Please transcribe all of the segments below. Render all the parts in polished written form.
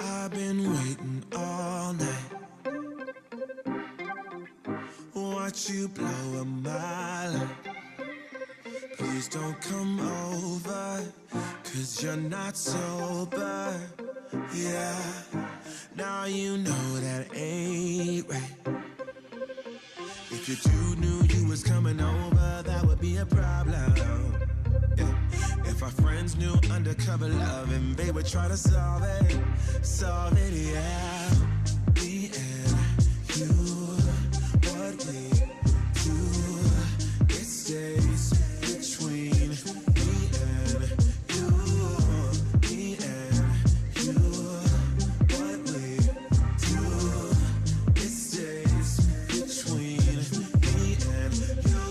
I've been waiting all night. Watch you blow up my life. Please don't come over, 'cause you're not sober. Yeah, now you know that ain't right. If your dude knew you was coming over, that would be a problem. Yeah. If our friends knew undercover love and they would try to solve it, yeah. Me and you, what we do, it stays between me and you. Me and you, what we do, it stays between me and you.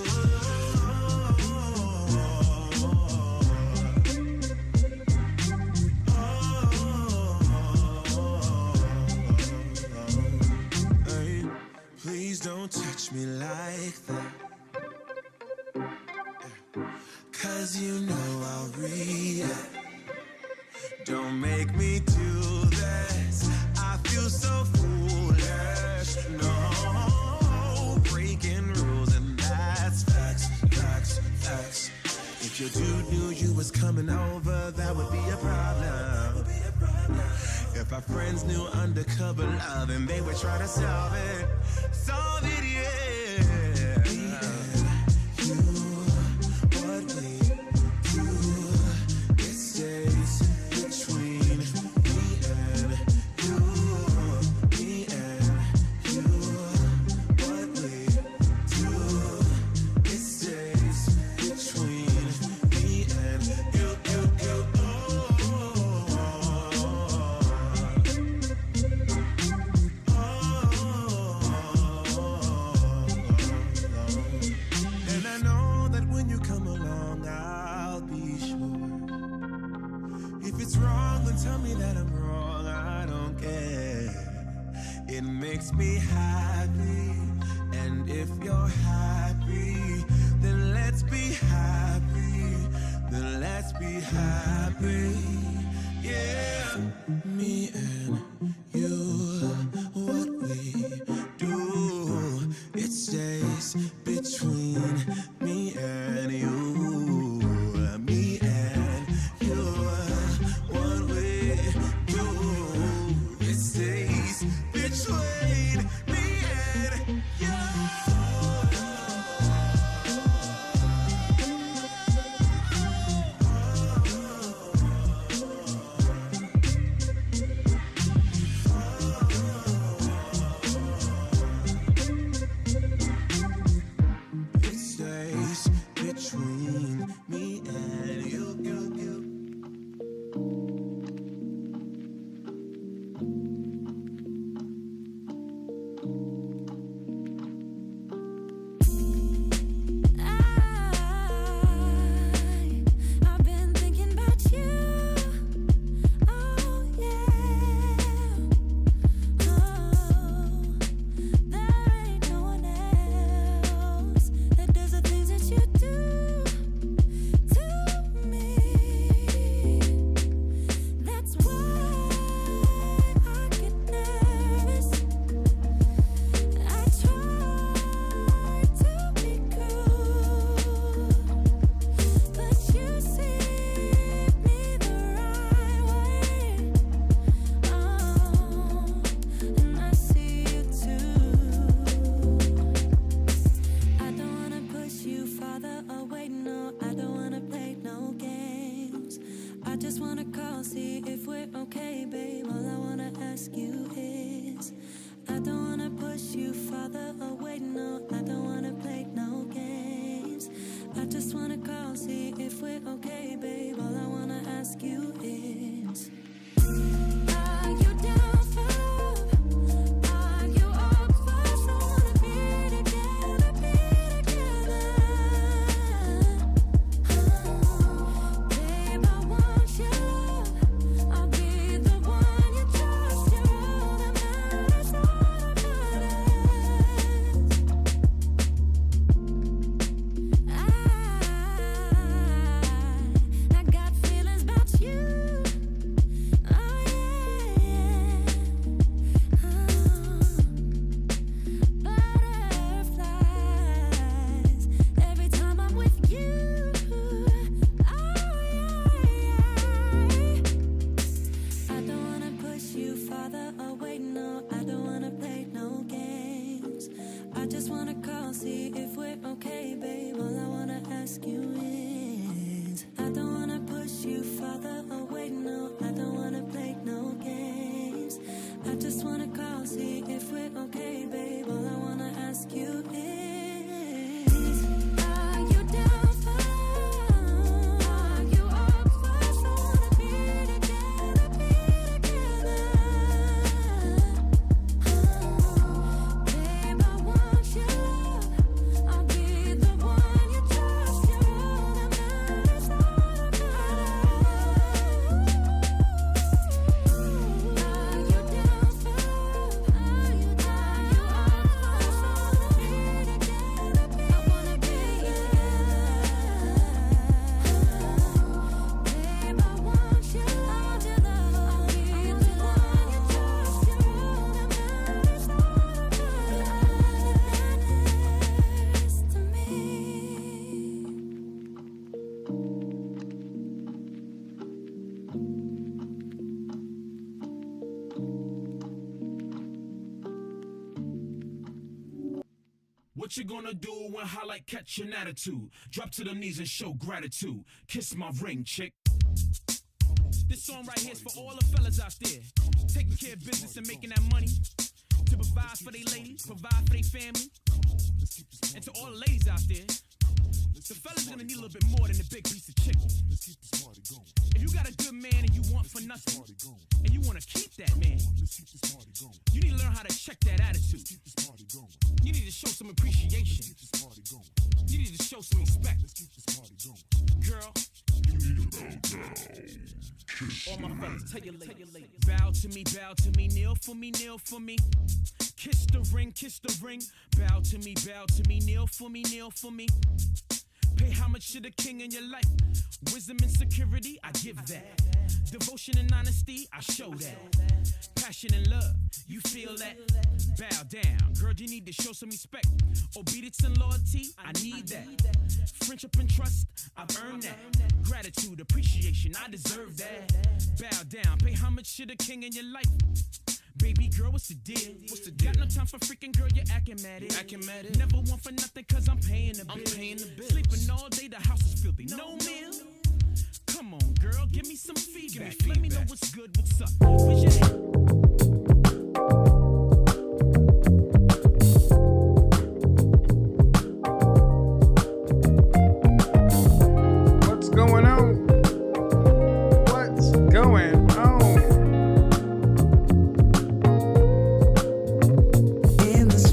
Please don't touch me like that, 'cause you know I'll react. Don't make me do this, I feel so foolish. No, breaking rules and that's facts. If your dude knew you was coming over, that would be a problem. If our friends knew undercover love and they would try to solve it, yeah. Me and you, what we do, it stays between me and you. Me and you, what we do, it stays between me and you. Tell me that I'm wrong, I don't care. It makes me happy, and if you're happy, then let's be happy. Yeah, me and you, what we do, it stays between me and you. Me and you, what we do, it stays between me and you. It stays between me and you. What you gonna do when highlight catch an attitude? Drop to the knees and show gratitude. Kiss my ring, chick. This song right here is for all the fellas out there taking care of business and making that money to provide for their ladies, provide for their family. And to all the ladies out there, the fellas gonna need a little bit more than a big piece of chicken. If you got a good man and you want for nothing, and you wanna keep that man, you need to learn how to check that attitude. You need to show some appreciation. You need to show some respect. Girl, you need to bow down. All my fellas, tell your lady. Bow to me, kneel for me, kneel for me. Kiss the ring, bow to me, kneel for me, kneel for me. Pay homage to the king in your life. Wisdom and security, I give that. Devotion and honesty, I show that. Passion and love, you feel that? Bow down, girl, you need to show some respect. Obedience and loyalty, I need that. Friendship and trust, I've earned that. Gratitude, appreciation, I deserve that. Bow down, pay homage to the king in your life. Baby girl, what's the deal? Got no time for freaking girl, you're acting mad. Never want for nothing cause I'm paying the bill. Sleeping all day, the house is filthy. No meal. Come on, girl, give me some feedback. Let me know what's good, what's up. Where's your head? What's going on? What's going on?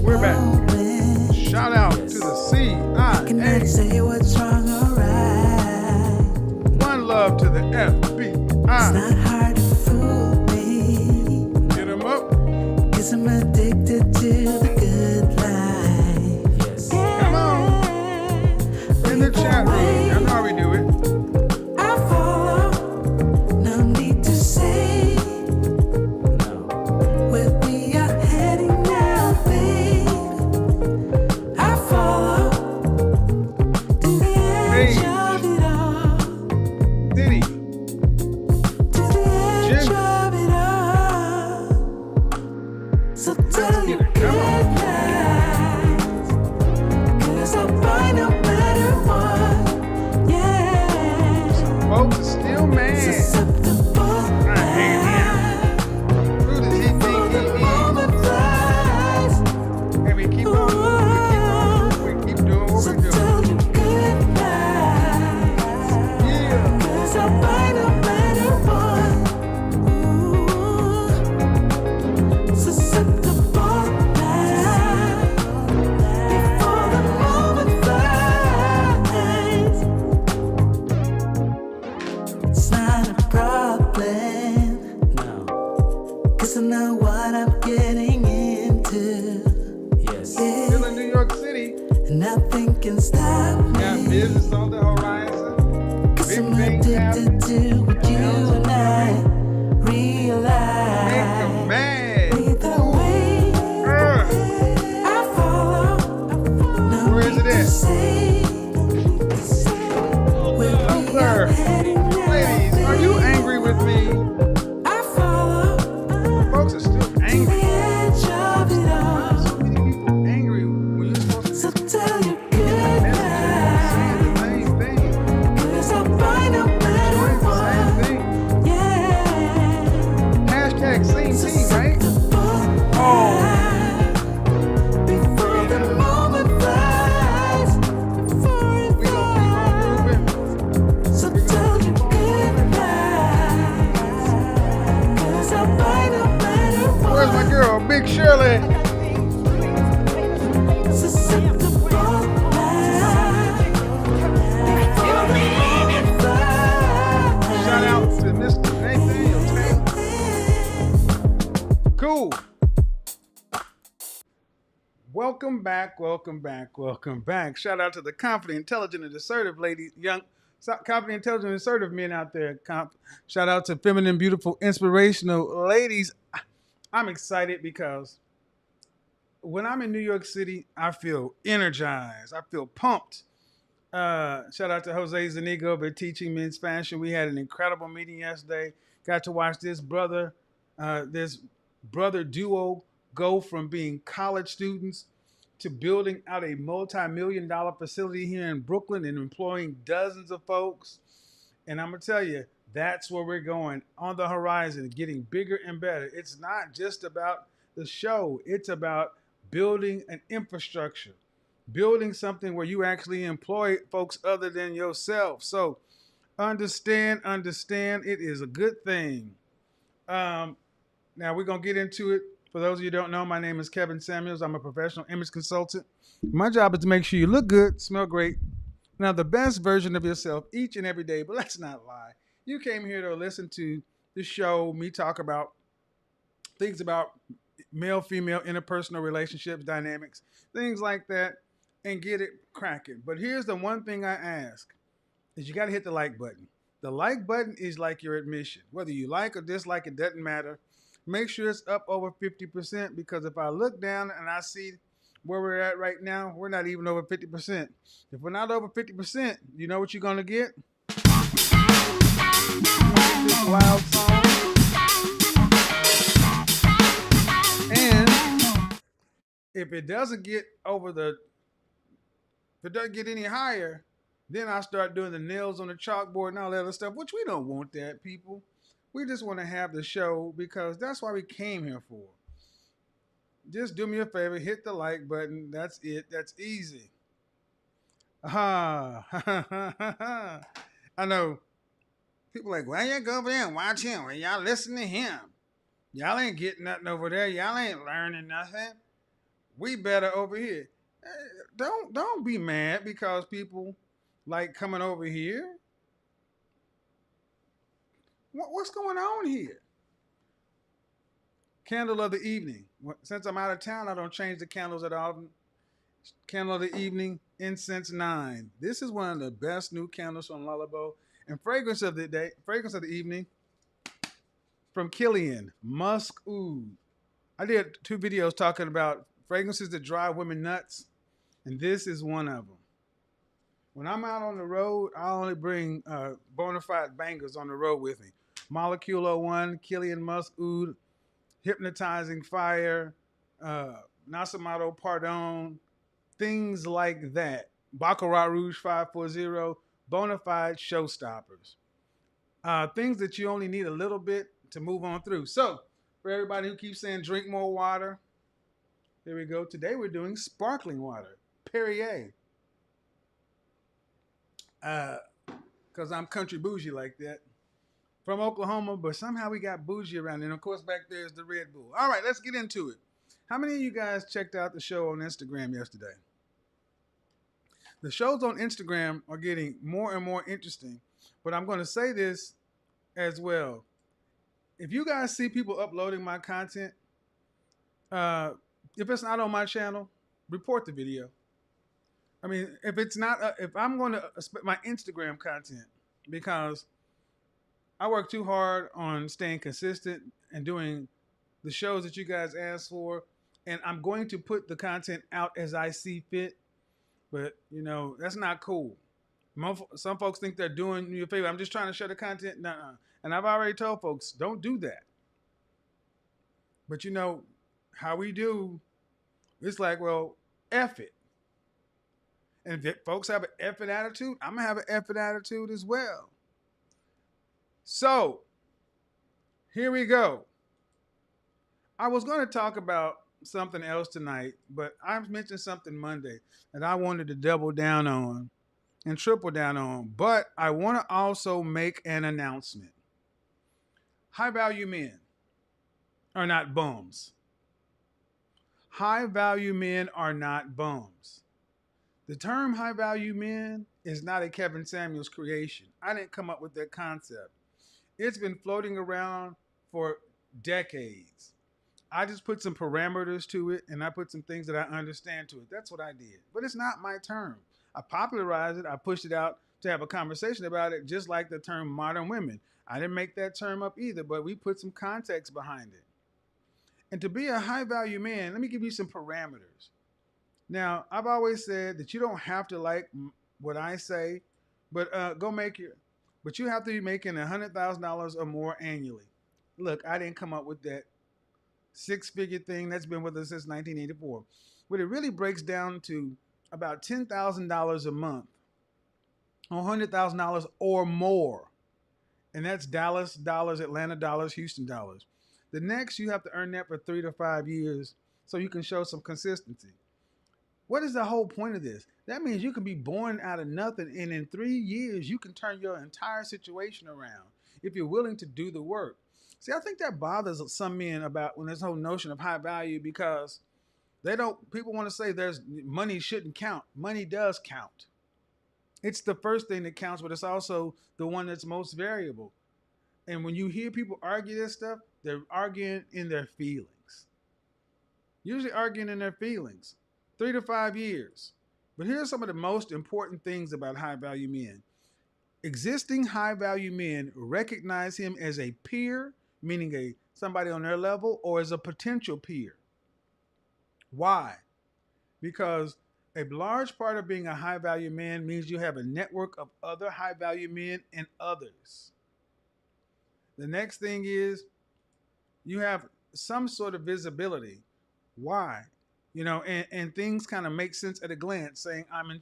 We're back. Shout out to the CIA. Say what's wrong or right. One love to the FBI. It's not hard to fool me. Get them up. 'Cause I'm addicted to the good life. Come on. In the chat room. Y'all know how we do it. I follow. No need to say where we are heading now, babe. I follow to the edge of it all. City. To the edge Jim. of it all. So tell your get it. Come on. good lies. 'Cause I'll buy no matter what. Yeah. Folks are still mad. Susceptible I hate him. Who does he think the he moment flies. is? And we keep on. We keep doing what So we're doing. tell your good lies. Yeah. 'Cause I'll buy no matter what. Ooh. Susceptible lies. Before the moment flies. It's not a problem. No. 'Cause I know what I'm getting into. Yes. Still in New York City. And nothing can stop me. Got business on the horizon. 'Cause Big I'm things happen. addicted to what you and I Make them realize. mad. Either way, I follow. No Where is need it to at? say where Up we are there. heading now, Ladies, are you babe. angry with me? I follow Folks are still to the angry. edge of it all. So many people angry when you're supposed to So tell your good message lies. saying the same thing. 'Cause I'll buy no matter Doing the what. same thing. Yeah. Hashtag same thing, right? Susceptible Oh. before the moment flies. Before it We gonna keep on moving. flies. So tell your good lies. 'Cause I'll buy no matter what. Where's my girl, Big Shirley? Susceptible lies. Before the moment flies. Shout out to Mr. Nathaniel Taylor. Cool. Welcome back. Shout out to the confident, intelligent, and assertive ladies, confident, intelligent, and assertive men out there. Shout out to feminine, beautiful, inspirational ladies. I'm excited because when I'm in New York City, I feel energized. I feel pumped. Shout out to Jose Zanigo over Teaching Men's Fashion. We had an incredible meeting yesterday. Got to watch this brother duo go from being college students to building out a multi-million-dollar facility here in Brooklyn and employing dozens of folks. And I'm going to tell you, that's where we're going on the horizon, getting bigger and better. It's not just about the show, it's about building an infrastructure, building something where you actually employ folks other than yourself. So understand, it is a good thing. Now we're going to get into it. For those of you who don't know, my name is Kevin Samuels. I'm a professional image consultant. My job is to make sure you look good, smell great, now the best version of yourself each and every day. But let's not lie. You came here to listen to the show, me talk about things about male, female, interpersonal relationships, dynamics, things like that, and get it cracking. But here's the one thing I ask is you got to hit the like button. The like button is like your admission. Whether you like or dislike, it doesn't matter. Make sure it's up over 50% because if I look down and I see where we're at right now, we're not even over 50%. If we're not over 50%, you know what you're going to get? This loud song. And if it doesn't get any higher, then I start doing the nails on the chalkboard and all that other stuff, which we don't want that, people. We just want to have the show because that's why we came here for. Just do me a favor, hit the like button. That's it. That's easy. I know people are like, well, you go over there and watch him. Well, y'all listen to him. Y'all ain't getting nothing over there. Y'all ain't learning nothing. We better over here. Don't be mad because people like coming over here. What's going on here? Candle of the evening. Since I'm out of town, I don't change the candles at all. Candle of the evening, incense 9. This is one of the best new candles from Lullabo. And fragrance of the evening from Killian, Musk Oud. I did 2 videos talking about fragrances that drive women nuts, and this is one of them. When I'm out on the road, I only bring bona fide bangers on the road with me. Molecule 01, Killian Musk Oud, Hypnotizing Fire, Nasamato Pardon, things like that. Baccarat Rouge 540, bona fide showstoppers. Things that you only need a little bit to move on through. So, for everybody who keeps saying drink more water, here we go. Today we're doing sparkling water, Perrier. Because I'm country bougie like that. From Oklahoma, but somehow we got bougie around. And of course, back there is the Red Bull. All right, let's get into it. How many of you guys checked out the show on Instagram yesterday? The shows on Instagram are getting more and more interesting, but I'm going to say this as well. If you guys see people uploading my content, if it's not on my channel, report the video. I mean, if I'm going to my Instagram content, because I work too hard on staying consistent and doing the shows that you guys ask for, and I'm going to put the content out as I see fit. But, that's not cool. Some folks think they're doing you a favor. I'm just trying to share the content. Nuh-uh. And I've already told folks, don't do that. But how we do, it's like, well, F it. And if folks have an F it attitude, I'm going to have an F it attitude as well. So, here we go. I was going to talk about something else tonight, but I mentioned something Monday that I wanted to double down on and triple down on. But I want to also make an announcement. High value men are not bums. High value men are not bums. The term high value men is not a Kevin Samuels creation. I didn't come up with that concept. It's been floating around for decades. I just put some parameters to it and I put some things that I understand to it. That's what I did. But it's not my term. I popularized it. I pushed it out to have a conversation about it, just like the term modern women. I didn't make that term up either, but we put some context behind it. And to be a high value man, let me give you some parameters. Now, I've always said that you don't have to like what I say, but but you have to be making $100,000 or more annually. Look, I didn't come up with that 6-figure thing that's been with us since 1984. What it really breaks down to about $10,000 a month, $100,000 or more. And that's Dallas dollars, Atlanta dollars, Houston dollars. The next, you have to earn that for 3 to 5 years so you can show some consistency. What is the whole point of this? That means you can be born out of nothing, and in 3 years, you can turn your entire situation around if you're willing to do the work. See, I think that bothers some men about when this whole notion of high value, because people want to say there's money shouldn't count. Money does count. It's the first thing that counts, but it's also the one that's most variable. And when you hear people argue this stuff, they're arguing in their feelings. Usually arguing in their feelings. 3 to 5 years. But here's some of the most important things about high value men. Existing high value men recognize him as a peer, meaning somebody on their level, or as a potential peer. Why? Because a large part of being a high value man means you have a network of other high value men and others. The next thing is you have some sort of visibility. Why? And things kind of make sense at a glance. Saying I'm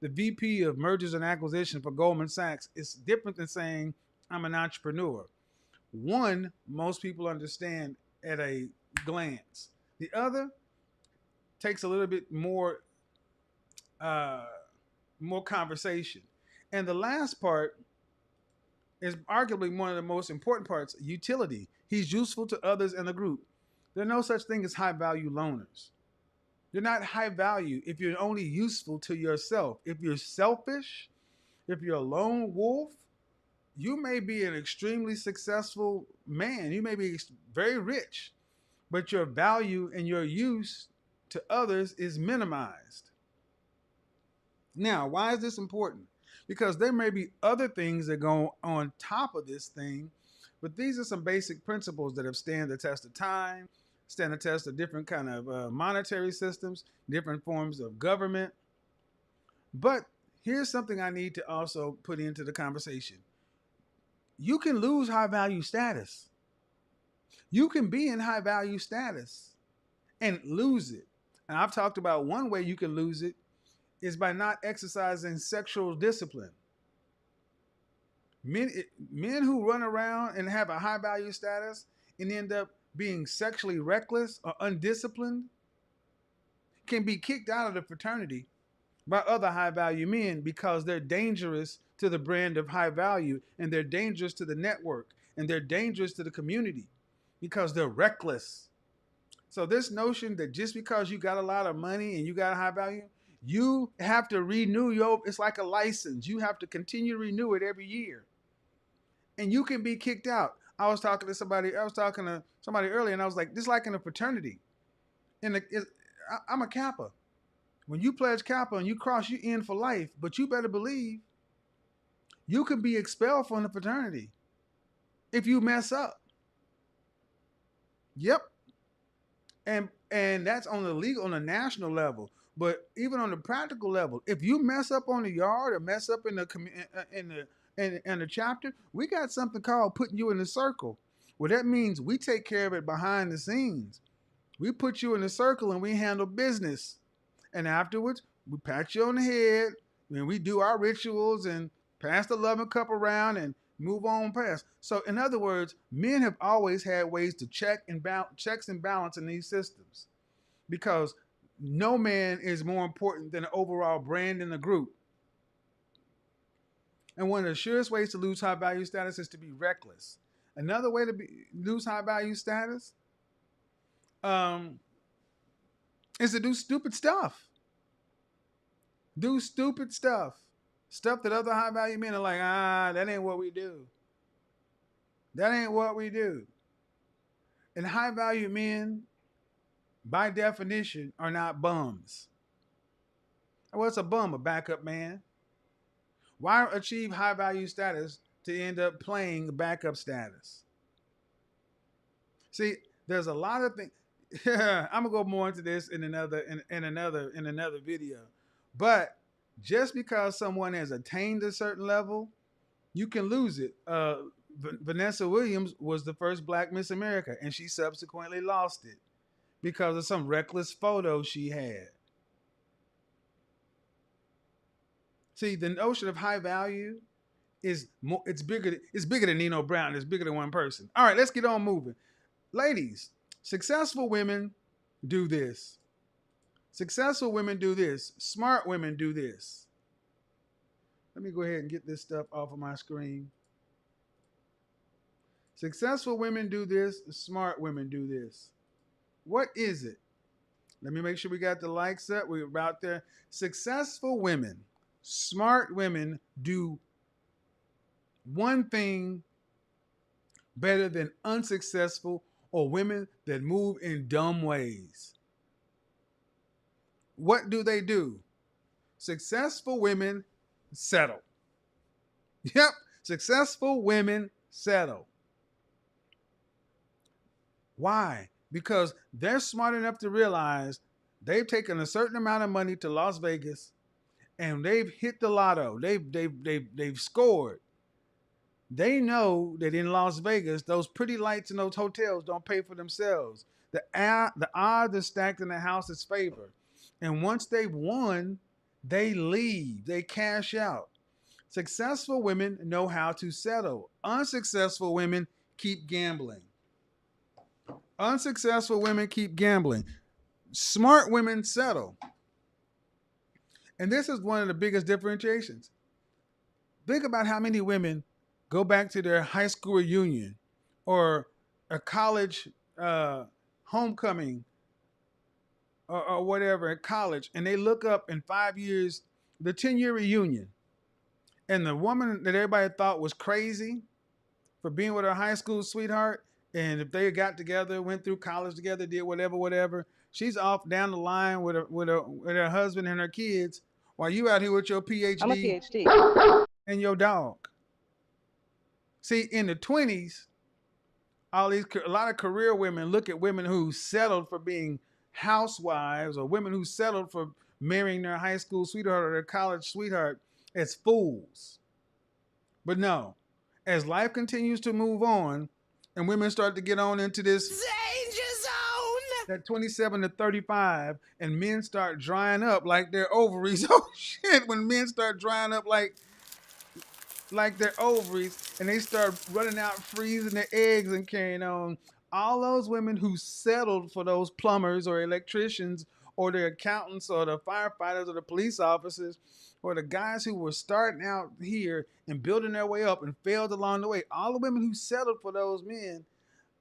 the VP of mergers and acquisition for Goldman Sachs is different than saying I'm an entrepreneur. One, most people understand at a glance. The other takes a little bit more conversation. And the last part is arguably one of the most important parts, utility. He's useful to others in the group. There's no such thing as high value loners. You're not high value if you're only useful to yourself. If you're selfish, if you're a lone wolf, you may be an extremely successful man. You may be very rich, but your value and your use to others is minimized. Now, why is this important? Because there may be other things that go on top of this thing, but these are some basic principles that have stand the test of time, stand the test of different kind of monetary systems, different forms of government. But here's something I need to also put into the conversation. You can lose high value status. You can be in high value status and lose it. And I've talked about one way you can lose it is by not exercising sexual discipline. Men who run around and have a high value status and end up being sexually reckless or undisciplined can be kicked out of the fraternity by other high value men because they're dangerous to the brand of high value, and they're dangerous to the network, and they're dangerous to the community because they're reckless. So this notion that just because you got a lot of money and you got a high value, you have to renew it's like a license. You have to continue to renew it every year. And you can be kicked out. I was talking to somebody earlier, and I was like, this is like in a fraternity. I'm a Kappa. When you pledge Kappa and you cross, you're in for life. But you better believe you can be expelled from the fraternity if you mess up. Yep. And that's on the national level. But even on the practical level, if you mess up on the yard or mess up in the chapter, we got something called putting you in the circle. Well, that means we take care of it behind the scenes. We put you in the circle and we handle business. And afterwards, we pat you on the head and we do our rituals and pass the loving cup around and move on past. So in other words, men have always had ways to checks and balance in these systems, because no man is more important than the overall brand in the group. And one of the surest ways to lose high value status is to be reckless. Another way to lose high value status is to do stupid stuff. Do stupid stuff. Stuff that other high value men are like, that ain't what we do. That ain't what we do. And high value men, by definition, are not bums. What's a bum? A backup man. Why achieve high value status to end up playing backup status? See, there's a lot of things. I'm gonna go more into this in another video. But just because someone has attained a certain level, you can lose it. Vanessa Williams was the first Black Miss America, and she subsequently lost it because of some reckless photo she had. See, the notion of high value is more, it's bigger than Nino Brown. It's bigger than one person. All right, let's get on moving. Ladies, successful women do this. Successful women do this. Smart women do this. Let me go ahead and get this stuff off of my screen. Successful women do this. Smart women do this. What is it? Let me make sure we got the likes up. We're about there. Successful women, smart women do one thing better than unsuccessful or women that move in dumb ways. What do they do? Successful women settle. Yep, successful women settle. Why? Because they're smart enough to realize they've taken a certain amount of money to Las Vegas and they've hit the lotto. They've scored. They know that in Las Vegas, those pretty lights in those hotels don't pay for themselves. The odds are stacked in the house's favor. And once they've won, they leave. They cash out. Successful women know how to settle. Unsuccessful women keep gambling. Unsuccessful women keep gambling. Smart women settle. And this is one of the biggest differentiations. Think about how many women go back to their high school reunion or a college homecoming or whatever at college, and they look up in 5 years, the 10-year reunion, and the woman that everybody thought was crazy for being with her high school sweetheart, and if they got together, went through college together, did whatever, she's off down the line with her husband and her kids, while you out here with your PhD. I'm a PhD. And your dog. See, in the 20s, a lot of career women look at women who settled for being housewives or women who settled for marrying their high school sweetheart or their college sweetheart as fools. But no, as life continues to move on and women start to get on into this Danger zone. that 27 to 35 and men start drying up like their ovaries. Oh shit, when men start drying up like their ovaries and they start running out, freezing their eggs and carrying on. All those women who settled for those plumbers or electricians or the accountants or the firefighters or the police officers or the guys who were starting out here and building their way up and failed along the way, all the women who settled for those men,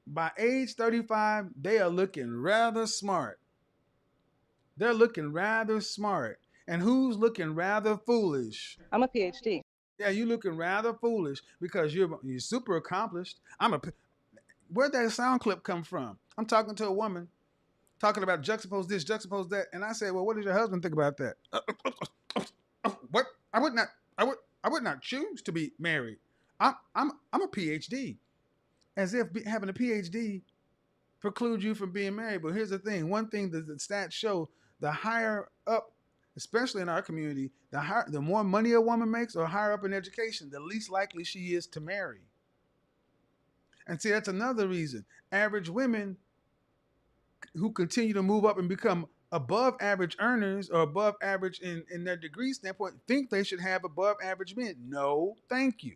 by age 35, they are looking rather smart. They're looking rather smart. And who's looking rather foolish? I'm a PhD. Yeah, you looking rather foolish because you're super accomplished. Where'd that sound clip come from? I'm talking to a woman, talking about juxtapose this, juxtapose that, and I said, "Well, what does your husband think about that?" What? I would not choose to be married. I'm a PhD, as if having a PhD precludes you from being married. But here's the thing: one thing that the stats show, the higher up, especially in our community, the more money a woman makes or higher up in education, the least likely she is to marry. And see, that's another reason. Average women who continue to move up and become above average earners or above average in their degree standpoint think they should have above average men. No, thank you.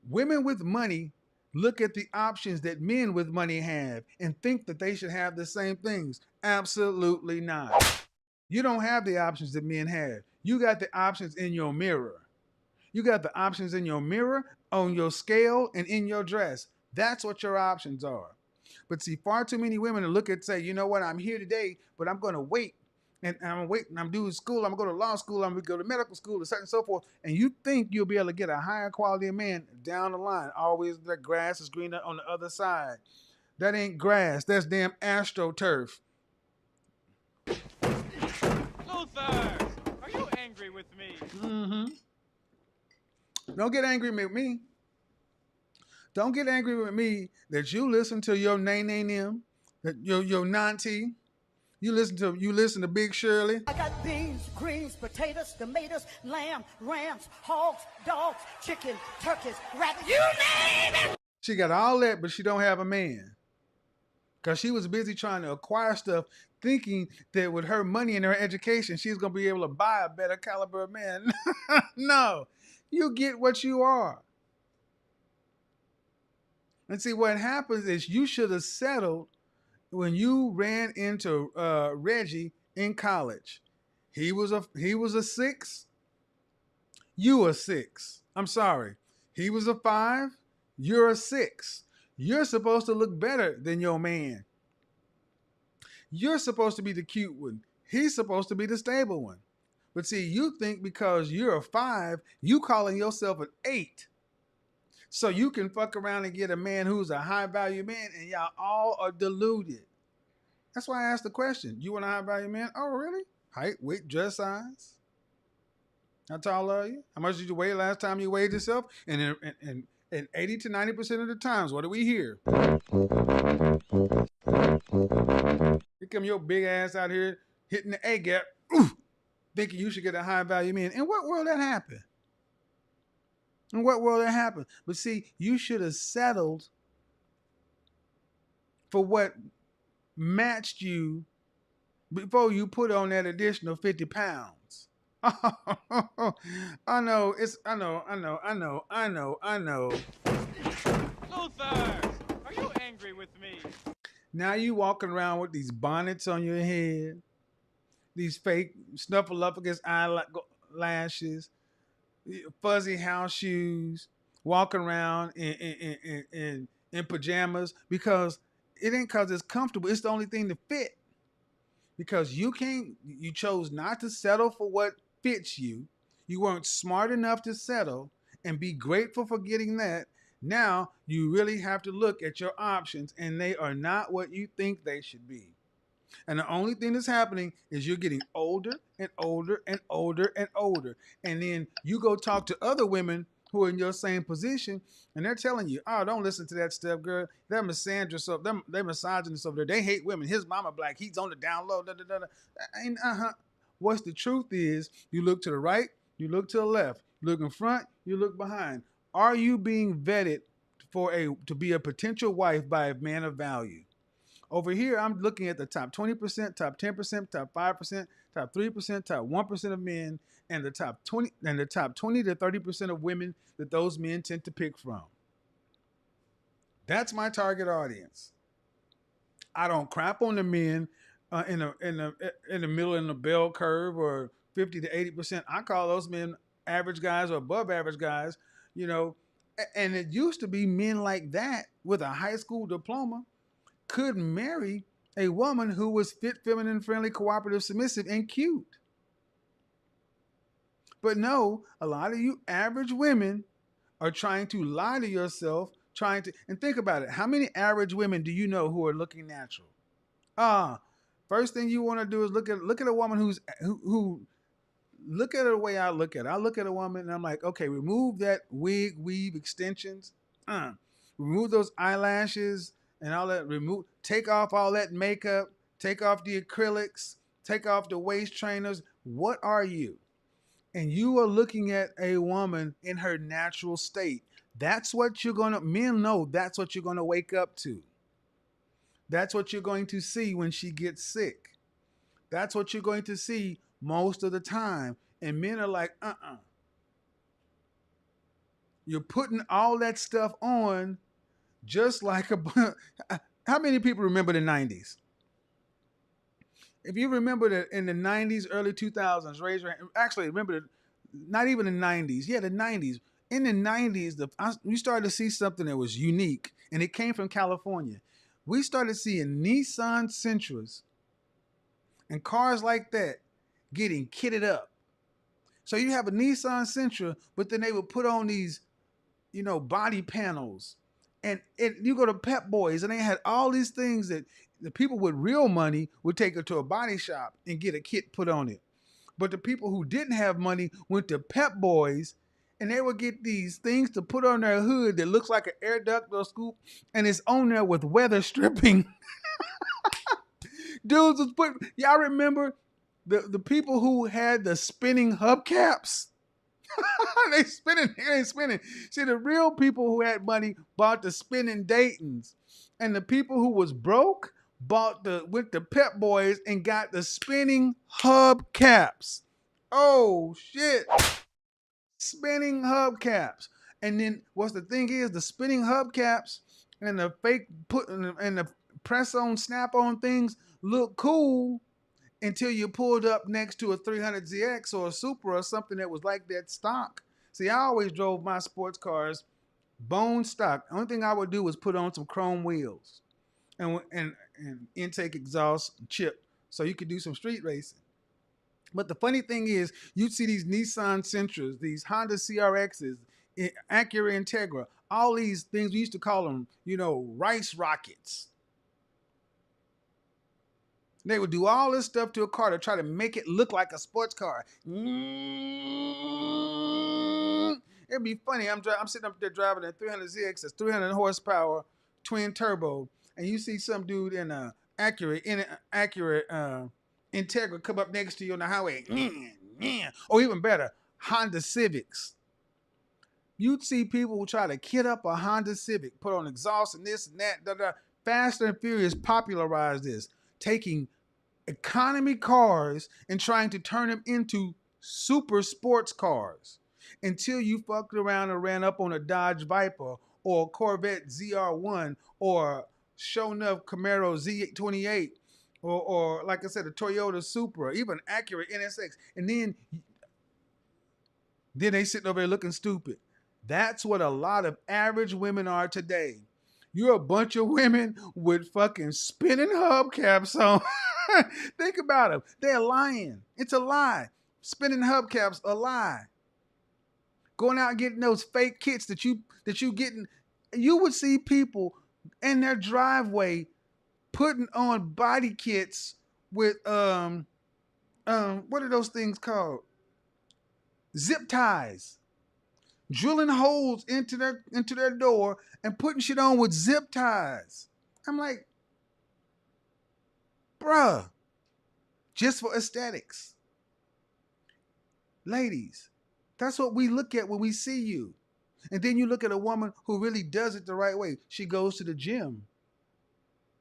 Women with money look at the options that men with money have and think that they should have the same things. Absolutely not. You don't have the options that men have. You got the options in your mirror. You got the options in your mirror, on your scale, and in your dress. That's what your options are. But see, far too many women look at say, you know what, I'm here today, but I'm going to wait. And I'm waiting, I'm doing school, I'm going to go to law school, I'm going to go to medical school, and so forth. And you think you'll be able to get a higher quality of man down the line. Always the grass is greener on the other side. That ain't grass. That's damn AstroTurf. Luther, are you angry with me? Mm-hmm. Don't get angry with me. Don't get angry with me that you listen to your name, your Nanti. You listen to Big Shirley. I got beans, greens, potatoes, tomatoes, lamb, rams, hogs, dogs, chicken, turkeys, rabbits, you name it! She got all that, but she don't have a man. because she was busy trying to acquire stuff, thinking that with her money and her education, she's going to be able to buy a better caliber of man. No, you get what you are. And see, what happens is you should have settled when you ran into Reggie in college. He was a 6. You a 6. I'm sorry. He was a 5. You're a 6. You're supposed to look better than your man. You're supposed to be the cute one. He's supposed to be the stable one. But see, you think because you're a 5, you calling yourself an 8. So you can fuck around and get a man who's a high value man, and y'all all are deluded. That's why I asked the question. You want a high value man? Oh, really? Height, weight, dress size? How tall are you? How much did you weigh last time you weighed yourself? And 80 to 90% of the times, what do we hear? Here come your big ass out here hitting the A gap, thinking you should get a high value man. In what world that happened? In what world that happened? But see, you should have settled for what matched you before you put on that additional 50 pounds. I know. Luther! Are you angry with me? Now you walking around with these bonnets on your head, these fake snuffleupagus eyelashes, fuzzy house shoes, walking around in pajamas because it ain't because it's comfortable. It's the only thing to fit. Because you chose not to settle for what fits you. You weren't smart enough to settle and be grateful for getting that. Now you really have to look at your options, and they are not what you think they should be. And the only thing that's happening is you're getting older and older and older and older. And then you go talk to other women who are in your same position, and they're telling you, oh, don't listen to that stuff, girl. They're misandrous, they're misogynists over there. They hate women. His mama black. He's on the down low. And what's the truth is, you look to the right, you look to the left, you look in front, you look behind. Are you being vetted to be a potential wife by a man of value? Over here, I'm looking at the top 20%, top 10%, top 5%, top 3%, top 1% of men, and the top 20 to 30% of women that those men tend to pick from. That's my target audience. I don't crap on the men in the middle in the bell curve or 50 to 80%. I call those men average guys or above average guys, and it used to be men like that with a high school diploma could marry a woman who was fit, feminine, friendly, cooperative, submissive, and cute. But no, a lot of you average women are trying to lie to yourself, and think about it. How many average women do you know who are looking natural? First thing you want to do is look at a woman who look at her the way I look at her. I look at a woman and I'm like, okay, remove that wig, weave, extensions. Remove those eyelashes and all that. Take off all that makeup. Take off the acrylics. Take off the waist trainers. What are you? And you are looking at a woman in her natural state. That's what men know that's what you're going to wake up to. That's what you're going to see when she gets sick. That's what you're going to see most of the time. And men are like, You're putting all that stuff on just like how many people remember the 90s? If you remember that in the 90s, early 2000s, raise your hand. Actually, remember not even the 90s. Yeah, the 90s. In the 90s, we started to see something that was unique, and it came from California. We started seeing Nissan Sentras and cars like that getting kitted up. So you have a Nissan Sentra, but then they would put on these, body panels. And you go to Pep Boys, and they had all these things that the people with real money would take it to a body shop and get a kit put on it. But the people who didn't have money went to Pep Boys, and they would get these things to put on their hood that looks like an air duct or scoop, and it's on there with weather stripping. Dudes was y'all remember the people who had the spinning hubcaps? they spinning. See, the real people who had money bought the spinning Daytons. And the people who was broke went to Pep Boys and got the spinning hubcaps. Oh shit. Spinning hubcaps. And then what's the thing is the spinning hubcaps and the fake and the press on snap on things look cool until you pulled up next to a 300ZX or a Supra or something that was like that stock. See, I always drove my sports cars bone stock. The only thing I would do was put on some chrome wheels and intake exhaust chip so you could do some street racing. But the funny thing is, you'd see these Nissan Sentras, these Honda CRXs, Acura Integra, all these things, we used to call them, rice rockets. They would do all this stuff to a car to try to make it look like a sports car. It'd be funny. I'm sitting up there driving a 300ZX, that's 300 horsepower, twin turbo, and you see some dude in a Acura Integra come up next to you on the highway. Or even better, Honda Civics. You'd see people who try to kit up a Honda Civic, put on exhaust and this and that. Fast and Furious popularized this, taking economy cars and trying to turn them into super sports cars until you fucked around and ran up on a Dodge Viper or a Corvette ZR1 or show enough Camaro Z28 or like I said, a Toyota Supra, even Acura NSX. And then they sitting over there looking stupid. That's what a lot of average women are today. You're a bunch of women with fucking spinning hubcaps on. Think about them. They're lying. It's a lie. Spinning hubcaps, a lie. Going out and getting those fake kits that you getting. You would see people in their driveway putting on body kits with what are those things called? Zip ties. Drilling holes into their door and putting shit on with zip ties. I'm like, bruh, just for aesthetics. Ladies, that's what we look at when we see you. And then you look at a woman who really does it the right way. She goes to the gym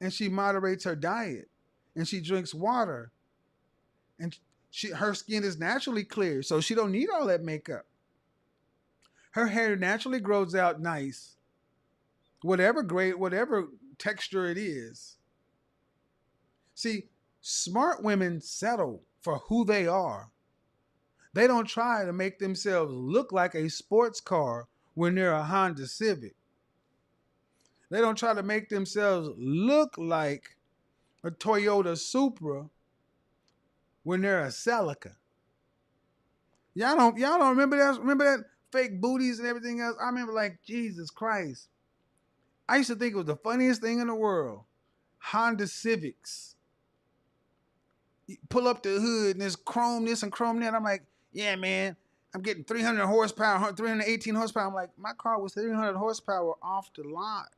and she moderates her diet and she drinks water and her skin is naturally clear, so she don't need all that makeup. Her hair naturally grows out nice, whatever grade, whatever texture it is. See, smart women settle for who they are. They don't try to make themselves look like a sports car when they're a Honda Civic. They don't try to make themselves look like a Toyota Supra when they're a Celica. Y'all don't remember that? Remember that? Fake booties and everything else. I remember, like, Jesus Christ. I used to think it was the funniest thing in the world. Honda Civics. You pull up the hood and there's chrome this and chrome that. I'm like, yeah, man, I'm getting 300 horsepower, 318 horsepower. I'm like, my car was 300 horsepower off the lot.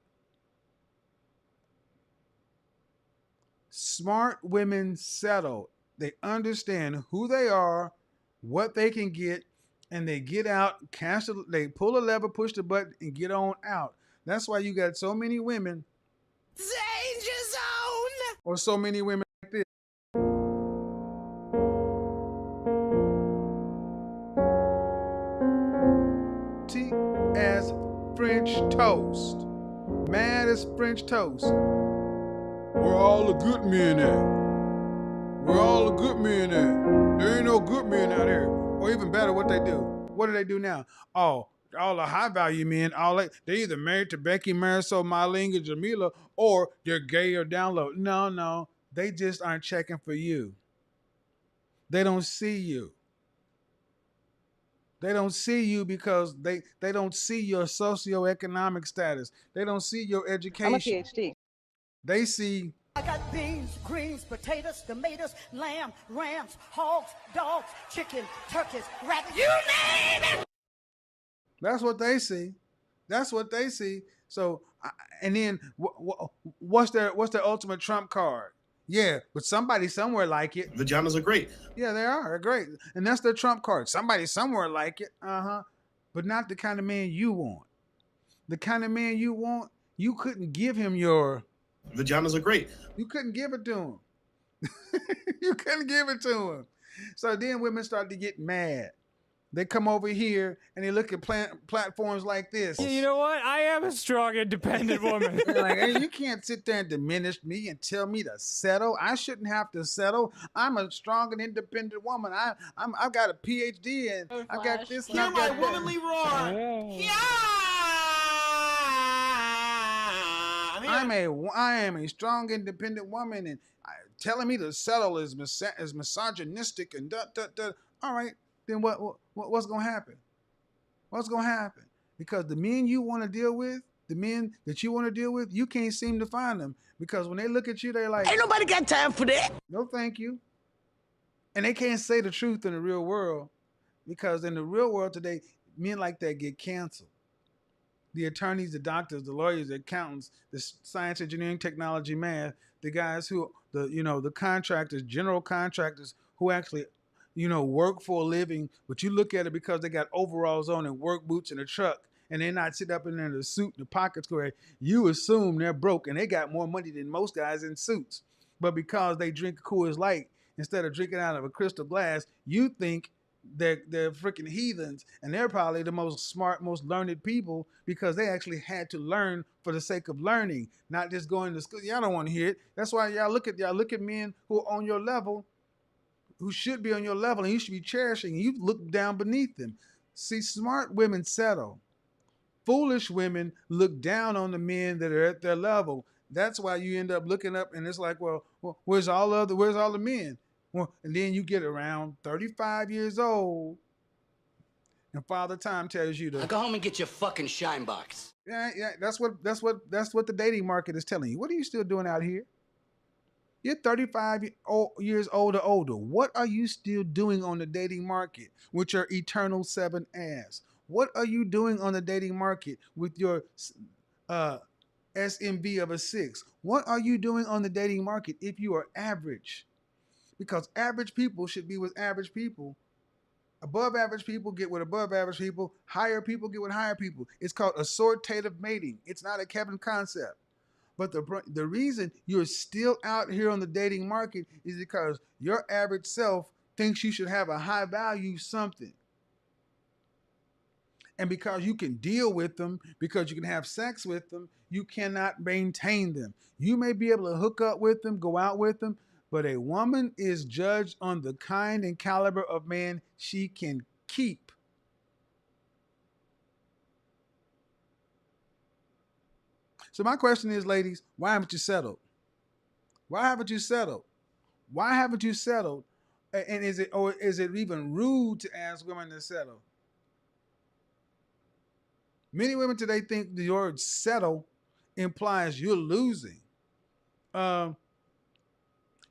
Smart women settle. They understand who they are, what they can get, and they get out, they pull a lever, push the button, and get on out. That's why you got so many women. Danger zone! Or so many women like this. As French toast. Mad as French toast. Where all the good men at? Where all the good men at? There ain't no good men out here. Or even better, what they do. What do they do now? Oh, all the high value men, they either married to Becky, Marisol, Marlene, or Jamila, or they're gay or down low. No. They just aren't checking for you. They don't see you. They don't see you because they don't see your socioeconomic status. They don't see your education. I'm a PhD. They see. I got beans, greens, potatoes, tomatoes, lamb, rams, hogs, dogs, chicken, turkeys, rabbits, you name it! That's what they see. That's what they see. So, and then what's their ultimate trump card? Yeah, but somebody somewhere like it. Vaginas are great. Yeah, they are. They're great. And that's their trump card. Somebody somewhere like it. But not the kind of man you want. The kind of man you want, you couldn't give him your Vaginas are great. You couldn't give it to him. You couldn't give it to him. So then women start to get mad. They come over here and they look at platforms like this. You know what? I am a strong, independent woman. They're like, hey, you can't sit there and diminish me and tell me to settle. I shouldn't have to settle. I'm a strong and independent woman. I've got a PhD and I got this. And Hear I my got that. womanly roar. I am a strong, independent woman, and telling me to settle is misogynistic and da da da. All right, then what's gonna happen? What's gonna happen? Because the men you want to deal with, the men that you want to deal with, you can't seem to find them. Because when they look at you, they're like, Ain't nobody got time for that. no, thank you. And they can't say the truth in the real world, because in the real world today, men like that get canceled. The attorneys, the doctors, the lawyers, the accountants, the science, engineering, technology, math, the guys who, the contractors, general contractors who actually, work for a living, but you look at it because they got overalls on and work boots and a truck, and they're not sitting up in there in a suit and the pockets square. You assume they're broke and they got more money than most guys in suits. But because they drink Coors Light instead of drinking out of a crystal glass, you think they're freaking heathens, and they're probably the most smart, most learned people because they actually had to learn for the sake of learning, not just going to school. Y'all don't want to hear it. That's why y'all look at men who are on your level, who should be on your level, and you should be cherishing. And you look down beneath them. See, smart women settle. Foolish women look down on the men that are at their level. That's why you end up looking up, and it's like, well where's all the men? Well, and then you get around 35 years old, and Father Time tells you to go home and get your fucking shine box. Yeah. That's what the dating market is telling you. What are you still doing out here? You're 35 years old or older. What are you still doing on the dating market with your eternal 7 ass? What are you doing on the dating market with your SMV of a 6? What are you doing on the dating market if you are average? Because average people should be with average people. Above average people get with above average people. Higher people get with higher people. It's called assortative mating. It's not a Kevin concept. But the reason you're still out here on the dating market is because your average self thinks you should have a high value something. And because you can deal with them, because you can have sex with them, you cannot maintain them. You may be able to hook up with them, go out with them, but a woman is judged on the kind and caliber of man she can keep. So my question is, ladies, why haven't you settled? Why haven't you settled? Why haven't you settled? And is it even rude to ask women to settle? Many women today think the word settle implies you're losing.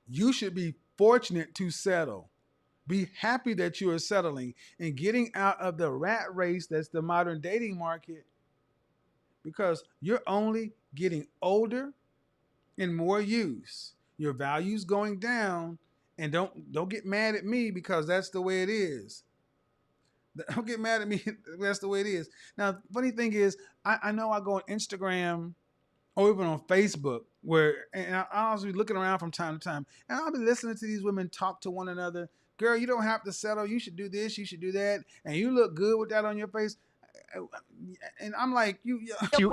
You should be fortunate to settle. Be happy that you are settling and getting out of the rat race that's the modern dating market, because you're only getting older and more use. Your value's going down, and don't get mad at me because that's the way it is. Don't get mad at me. That's the way it is. Now, the funny thing is, I know I go on Instagram or even on Facebook and I'll be looking around from time to time, and I'll be listening to these women talk to one another. Girl, you don't have to settle. You should do this. You should do that. And you look good with that on your face. And I'm like, you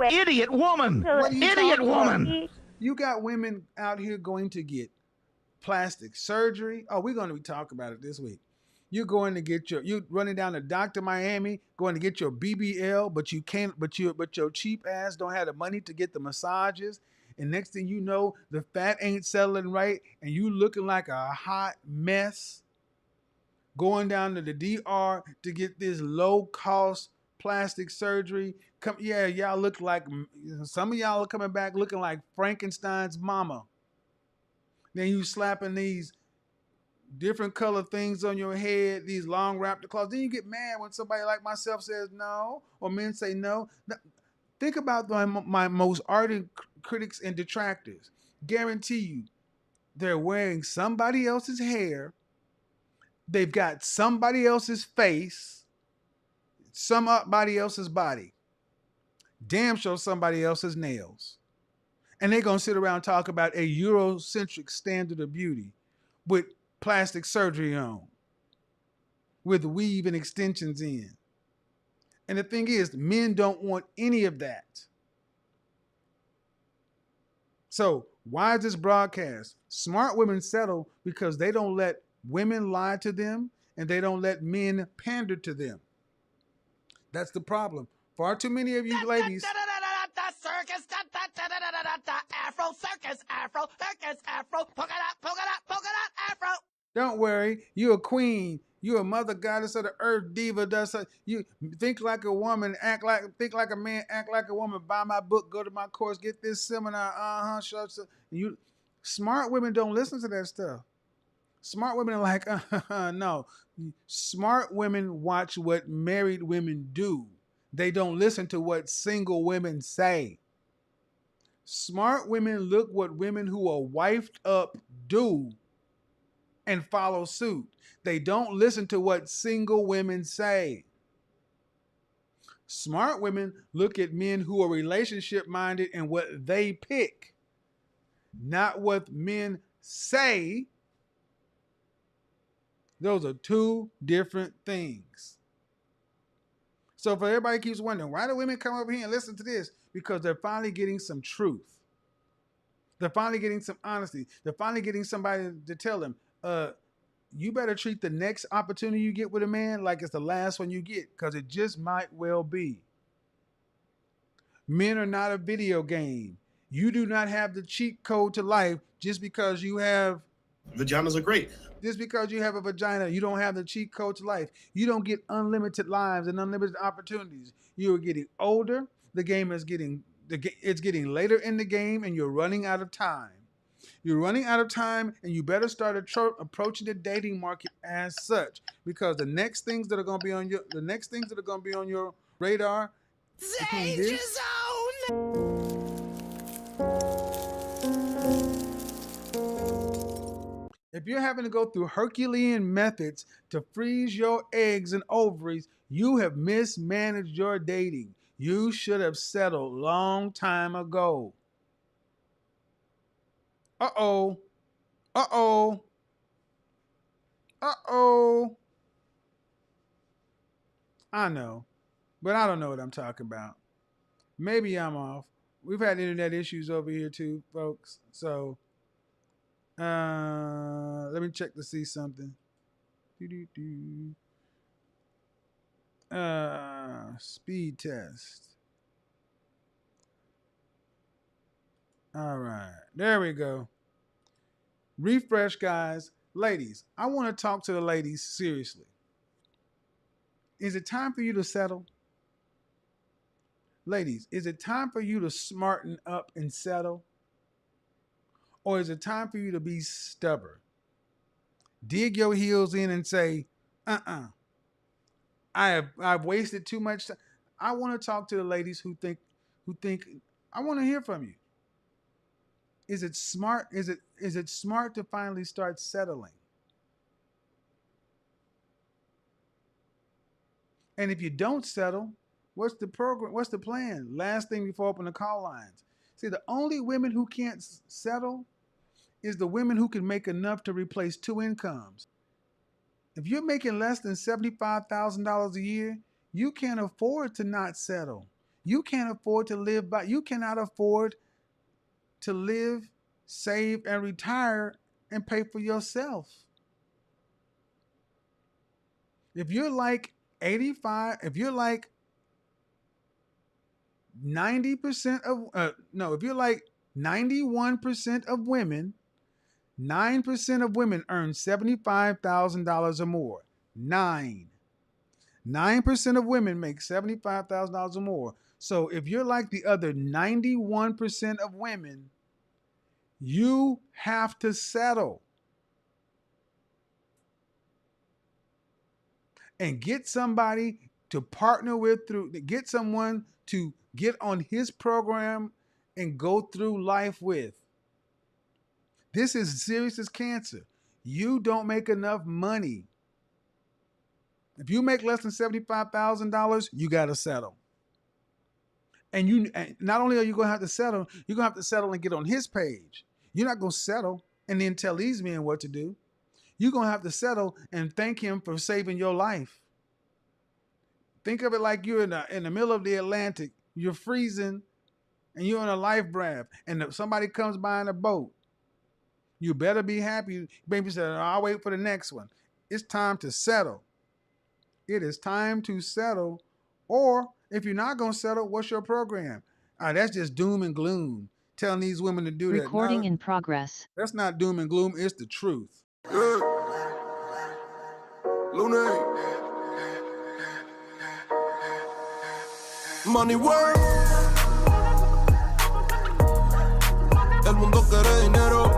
idiot woman. What are you Idiot talking woman. about? You got women out here going to get plastic surgery. Oh, we're going to be talking about it this week. You're going to get you running down to Dr. Miami, going to get your BBL, but you can't, but your cheap ass don't have the money to get the massages. And next thing you know, the fat ain't settling right, and you looking like a hot mess. Going down to the DR to get this low cost plastic surgery. Y'all look like, some of y'all are coming back looking like Frankenstein's mama. Then you slapping these different color things on your head, these long raptor claws. Then you get mad when somebody like myself says no, or men say no. Think about my most ardent critics and detractors. Guarantee you, they're wearing somebody else's hair. They've got somebody else's face, somebody else's body. Damn sure somebody else's nails. And they're going to sit around and talk about a Eurocentric standard of beauty with plastic surgery on, with weave and extensions in. And the thing is, men don't want any of that. So why is this broadcast? Smart women settle because they don't let women lie to them and they don't let men pander to them. That's the problem. Far too many of you ladies. Circus, Afro circus, Afro circus, Afro polka dot, Afro. Don't worry, you're a queen. You're a mother goddess of the earth, diva. You think like a woman, think like a man, act like a woman. Buy my book, go to my course, get this seminar. You smart women don't listen to that stuff. Smart women are like, no. Smart women watch what married women do. They don't listen to what single women say. Smart women look what women who are wifed up do and follow suit. They don't listen to what single women say. Smart women look at men who are relationship minded and what they pick, not what men say. Those are two different things. So if everybody keeps wondering, why do women come over here and listen to this? Because they're finally getting some truth. They're finally getting some honesty. They're finally getting somebody to tell them, you better treat the next opportunity you get with a man like it's the last one you get, because it just might well be. Men are not a video game. You do not have the cheat code to life just because you have... Vaginas are great. Just because you have a vagina, you don't have the cheat code to life. You don't get unlimited lives and unlimited opportunities. You're getting older. The game is getting later in the game, and you're running out of time. You're running out of time, and you better start approaching the dating market as such, because the next things that are going to be on your radar. Danger zone. If you're having to go through Herculean methods to freeze your eggs and ovaries, you have mismanaged your dating. You should have settled long time ago. Uh-oh. Uh-oh. Uh-oh. I know, but I don't know what I'm talking about. Maybe I'm off. We've had internet issues over here too, folks. So let me check to see something. Speed test. All right, there we go. Refresh, guys. Ladies, I want to talk to the ladies seriously. Is it time for you to settle? Ladies, is it time for you to smarten up and settle? Or is it time for you to be stubborn? Dig your heels in and say, I've wasted too much time. I want to talk to the ladies who think I want to hear from you. Is it smart? Is it smart to finally start settling? And if you don't settle, what's the program? What's the plan? Last thing before I open the call lines. See, the only women who can't settle is the women who can make enough to replace two incomes. If you're making less than $75,000 a year, you can't afford to not settle. You can't afford to live by. You cannot afford to live, save, and retire and pay for yourself. If you're like 85, if you're like 90% of, if you're like 91% of women, 9% of women earn $75,000 or more. 9% of women make $75,000 or more. So if you're like the other 91% of women, you have to settle and get somebody to partner with get someone to get on his program and go through life with. This is serious as cancer. You don't make enough money. If you make less than $75,000, you got to settle. And not only are you gonna have to settle, you're gonna have to settle and get on his page. You're not gonna settle and then tell these men what to do. You're gonna have to settle and thank him for saving your life. Think of it like you're in the middle of the Atlantic. You're freezing, and you're in a life raft, and if somebody comes by in a boat. You better be happy. Baby said, I'll wait for the next one. It's time to settle. It is time to settle. Or if you're not going to settle, what's your program? That's just doom and gloom. Telling these women to do that. Recording in progress. That's not doom and gloom. It's the truth. Yeah. Lunes. Money work. El mundo quiere dinero.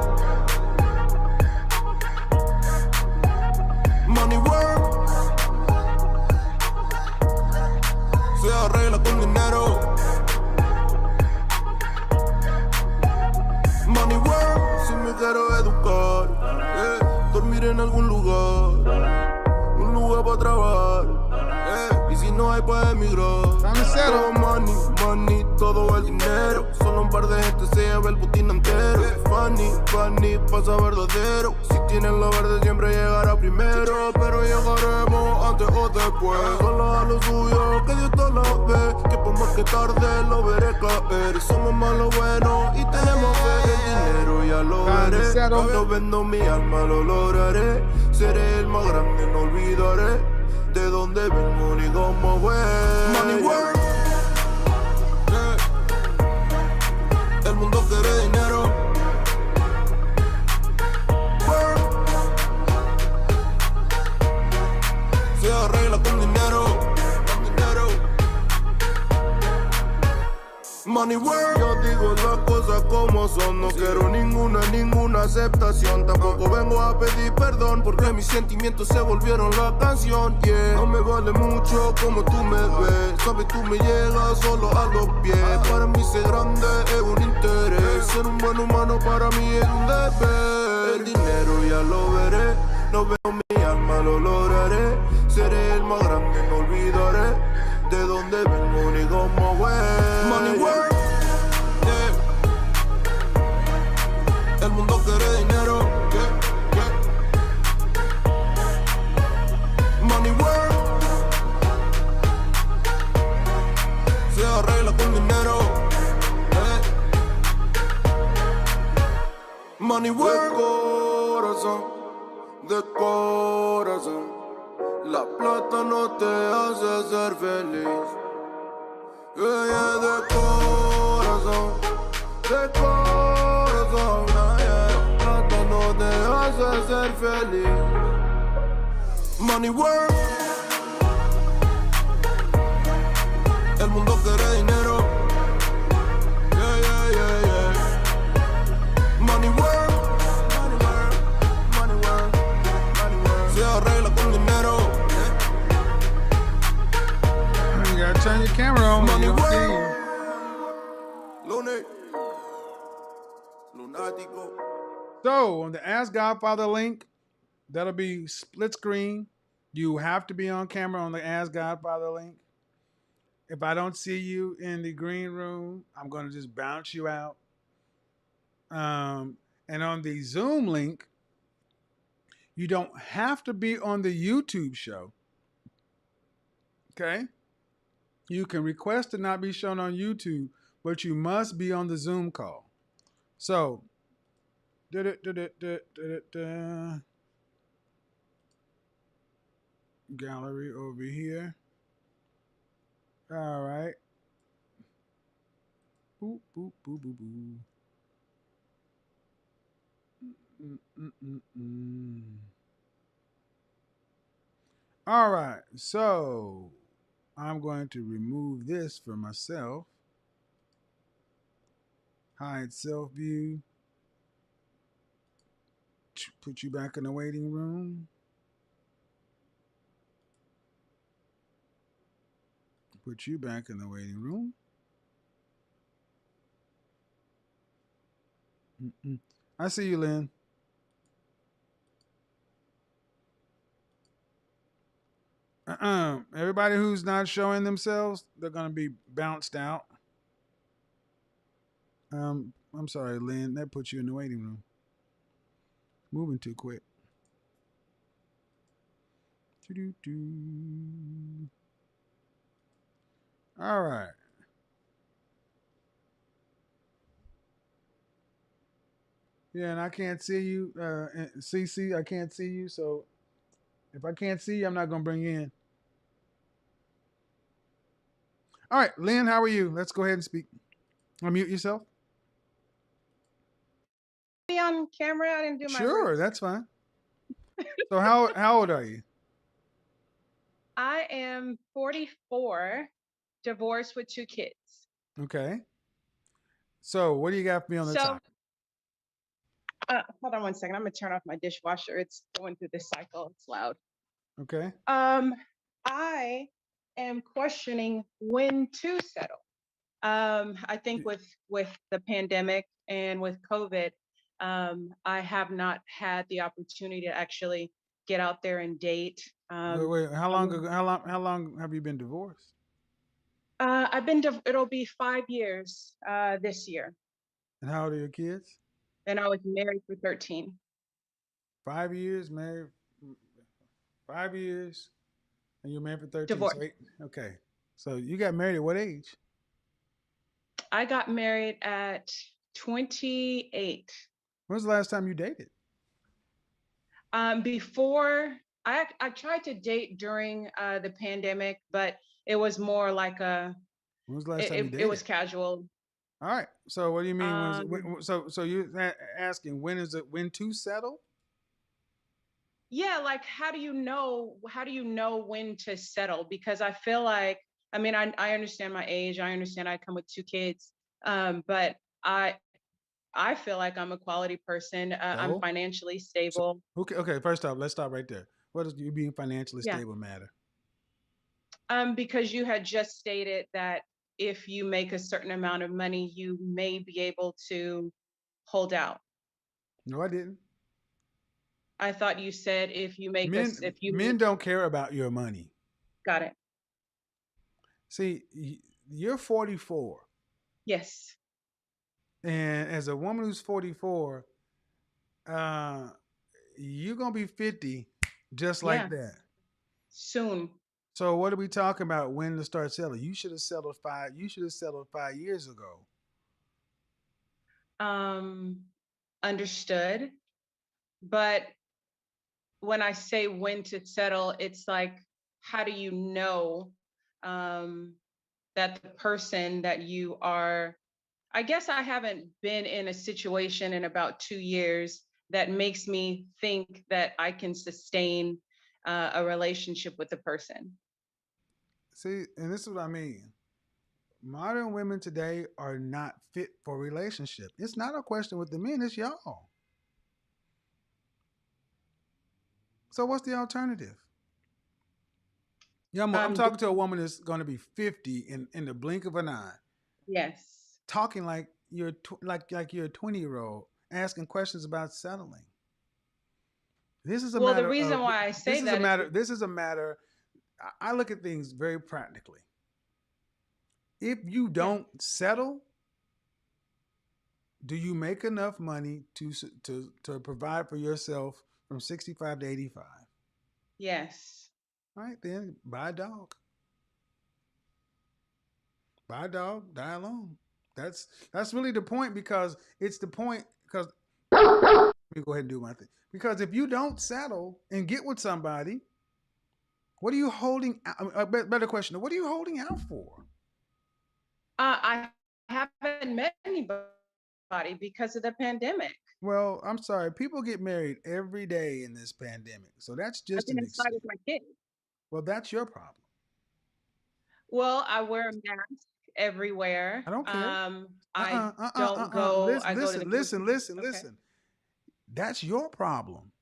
Money work. Se arregla con dinero. Money work. Si me quiero educar, dormir en algún lugar, un lugar para trabajar, y si no hay para emigrar. Todo money, money, todo el dinero. Solo un par de gente se lleva el botín entero. Funny, funny, pasa verdadero. Si tienen lo verde siempre llegará primero. Pero llegaremos antes o después. Solo a lo suyo, que Dios te la ve. Que por más que tarde lo veré caer. Somos más lo bueno y tenemos fe. El dinero ya lo veré. Cuando vendo mi alma lo lograré. Seré el más grande, no olvidaré de dónde vengo ni cómo voy. Money work. El mundo quiere dinero. Work. Se arregla con dinero. Con dinero. Money work. Yo digo las cosas como son. No quiero ninguna aceptación. Tampoco vengo a pedir perdón porque mis sentimientos se volvieron la canción. Yeah. No me vale mucho como tú me ves. Sabes, tú me llegas solo a los pies. Para mí ser grande es un interés. Ser un buen humano para mí es un deber. El dinero ya lo veré. No veo mi alma, lo lograré. Seré el más grande, no olvidaré de dónde vengo ni cómo voy. Money work. El mundo quiere dinero. Money work. Se arregla con dinero. Money work. De corazón. La plata no te hace ser feliz. De corazón. De corazón. La plata no te hace ser feliz. Money work. El mundo quiere dinero. Yeah, yeah, yeah, yeah. Money work. Money work. Money work. Money work. Se arregla con dinero. You gotta turn your camera on. Money You don't see work. you. Lunes. Lunático. So on the Ask Godfather link, that'll be split screen. You have to be on camera on the Ask Godfather link. If I don't see you in the green room, I'm going to just bounce you out. And on the Zoom link, you don't have to be on the YouTube show. Okay? You can request to not be shown on YouTube, but you must be on the Zoom call. So, gallery over here. All right. Boop, boop, boop, boop, boop. All right. So, I'm going to remove this for myself. Hide self view. Put you back in the waiting room. Put you back in the waiting room. I see you, Lynn. Everybody who's not showing themselves, they're going to be bounced out. I'm sorry, Lynn. That puts you in the waiting room. Moving too quick. Doo-doo-doo. All right. Yeah, and I can't see you, CC. I can't see you, so if I can't see you, I'm not gonna bring you in. All right, Lynn, how are you? Let's go ahead and speak. Unmute yourself. Be on camera. I didn't do my Sure, roots. that's fine. So how old are you? I am 44, divorced with 2 kids. Okay. So what do you got for me on the So, top? hold on one second. I'm gonna turn off my dishwasher. It's going through this cycle. It's loud. Okay. I am questioning when to settle. I think with the pandemic and with COVID, I have not had the opportunity to actually get out there and date. Wait. How long ago? How long have you been divorced? I've been, it'll be 5 years this year, And how old are your kids? and I was married for 13. 5 years married. 5 years, and you're married for 13. Divorce. So okay. So you got married at what age? I got married at 28. When was the last time you dated? Before I tried to date during the pandemic, but it was more like When was the last time you it dated? was casual. All right. So what do you mean? So you're asking when to settle? Yeah, like how do you know when to settle? Because I feel like, I mean, I understand my age, I understand I come with 2 kids, but I feel like I'm a quality person. I'm So, financially so stable. okay. First off, let's stop right there. What does you being financially Yeah. stable matter? Because you had just stated that if you make a certain amount of money, you may be able to hold out. No, I didn't. I thought you said if you make us, if you Men make, don't care about your money. got it. See, you're 44, Yes. and as a woman who's 44, uh, you're gonna be 50, just like Yeah. that. Soon. So what are we talking about? When to start selling? You should have settled 5 years ago. Um, Understood. But when I say when to settle, it's like, how do you know um, that the person that you are, I guess I haven't been in a situation in about 2 years that makes me think that I can sustain a relationship with the person. See, and this is what I mean. Modern women today are not fit for relationship. It's not a question with the men, it's y'all. So what's the alternative? Yeah, I'm Um, talking to a woman that's going to be 50 in the blink of an eye, yes. talking like like you're a 20-year-old, asking questions about settling. This is a Well, the matter reason of why I this say is a that is, matter this is a matter. I look at things very practically. If you yeah, don't settle, do you make enough money to provide for yourself from 65 to 85? yes. All right, then buy a dog. Buy a dog, die alone. That's really the point, because it's the point, because let me go ahead and do my thing. Because if you don't settle and get with somebody, what are you holding out? A better question, what are you holding out for? I haven't met anybody because of the pandemic. Well, I'm sorry, people get married every day in this pandemic, so that's I've just been an inside excuse. with my kids. Well, that's your problem. Well, I wear a mask everywhere. I don't care. I don't go, I go to the Listen, grocery. listen, Okay. listen. That's your problem.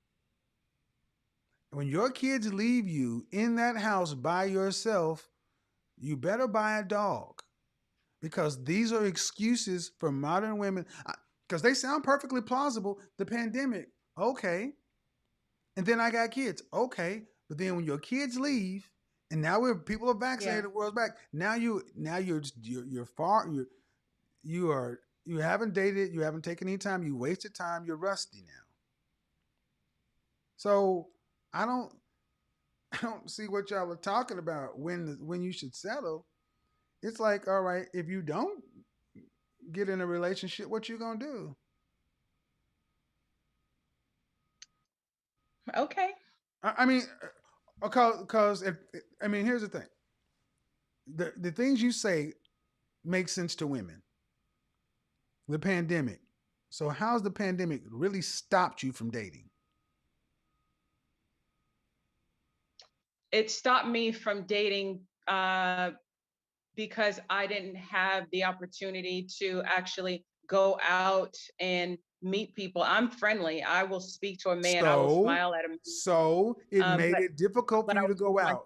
When your kids leave you in that house by yourself, you better buy a dog, because these are excuses for modern women, because they sound perfectly plausible. The pandemic, okay, and then I got kids, okay, but then when your kids leave, and now people are Yeah. vaccinated, the world's back. Now you're far you are You haven't dated. You haven't taken any time. You wasted time. You're rusty now. So I don't I don't see what y'all are talking about when you should settle. It's like, all right, if you don't get in a relationship, what you gonna do? Okay. I mean, because I mean, here's the thing: the things you say make sense to women. The pandemic. So how's the pandemic really stopped you from dating? It stopped me from dating because I didn't have the opportunity to actually go out and meet people. I'm friendly. I will speak to a man. I will So, smile at him. so it made But it difficult for I you to was go with my out.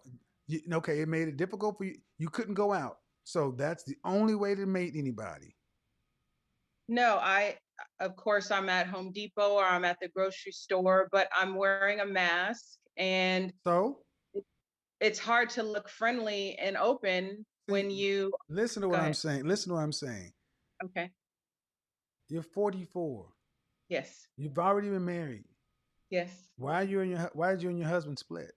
Okay, it made it difficult for you. You couldn't go out. So that's the only way to meet anybody. no. I of course I'm at Home Depot or I'm at the grocery store, but I'm wearing a mask, and So, it's hard to look friendly and open see, when you listen to go what I'm ahead. saying. Listen to what I'm saying. Okay. You're 44. Yes. You've already been married. Yes. Why did you and your husband split?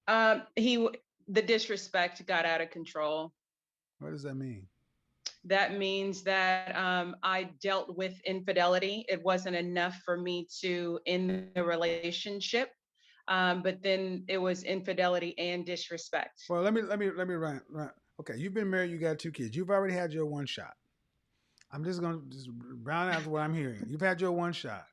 The disrespect got out of control. What does that mean? That means that I dealt with infidelity. It wasn't enough for me to end the relationship, but then it was infidelity and disrespect. Well, let me run. Okay, you've been married. You got 2 kids. You've already had your one shot. I'm just gonna just round out what I'm hearing. You've had your one shot.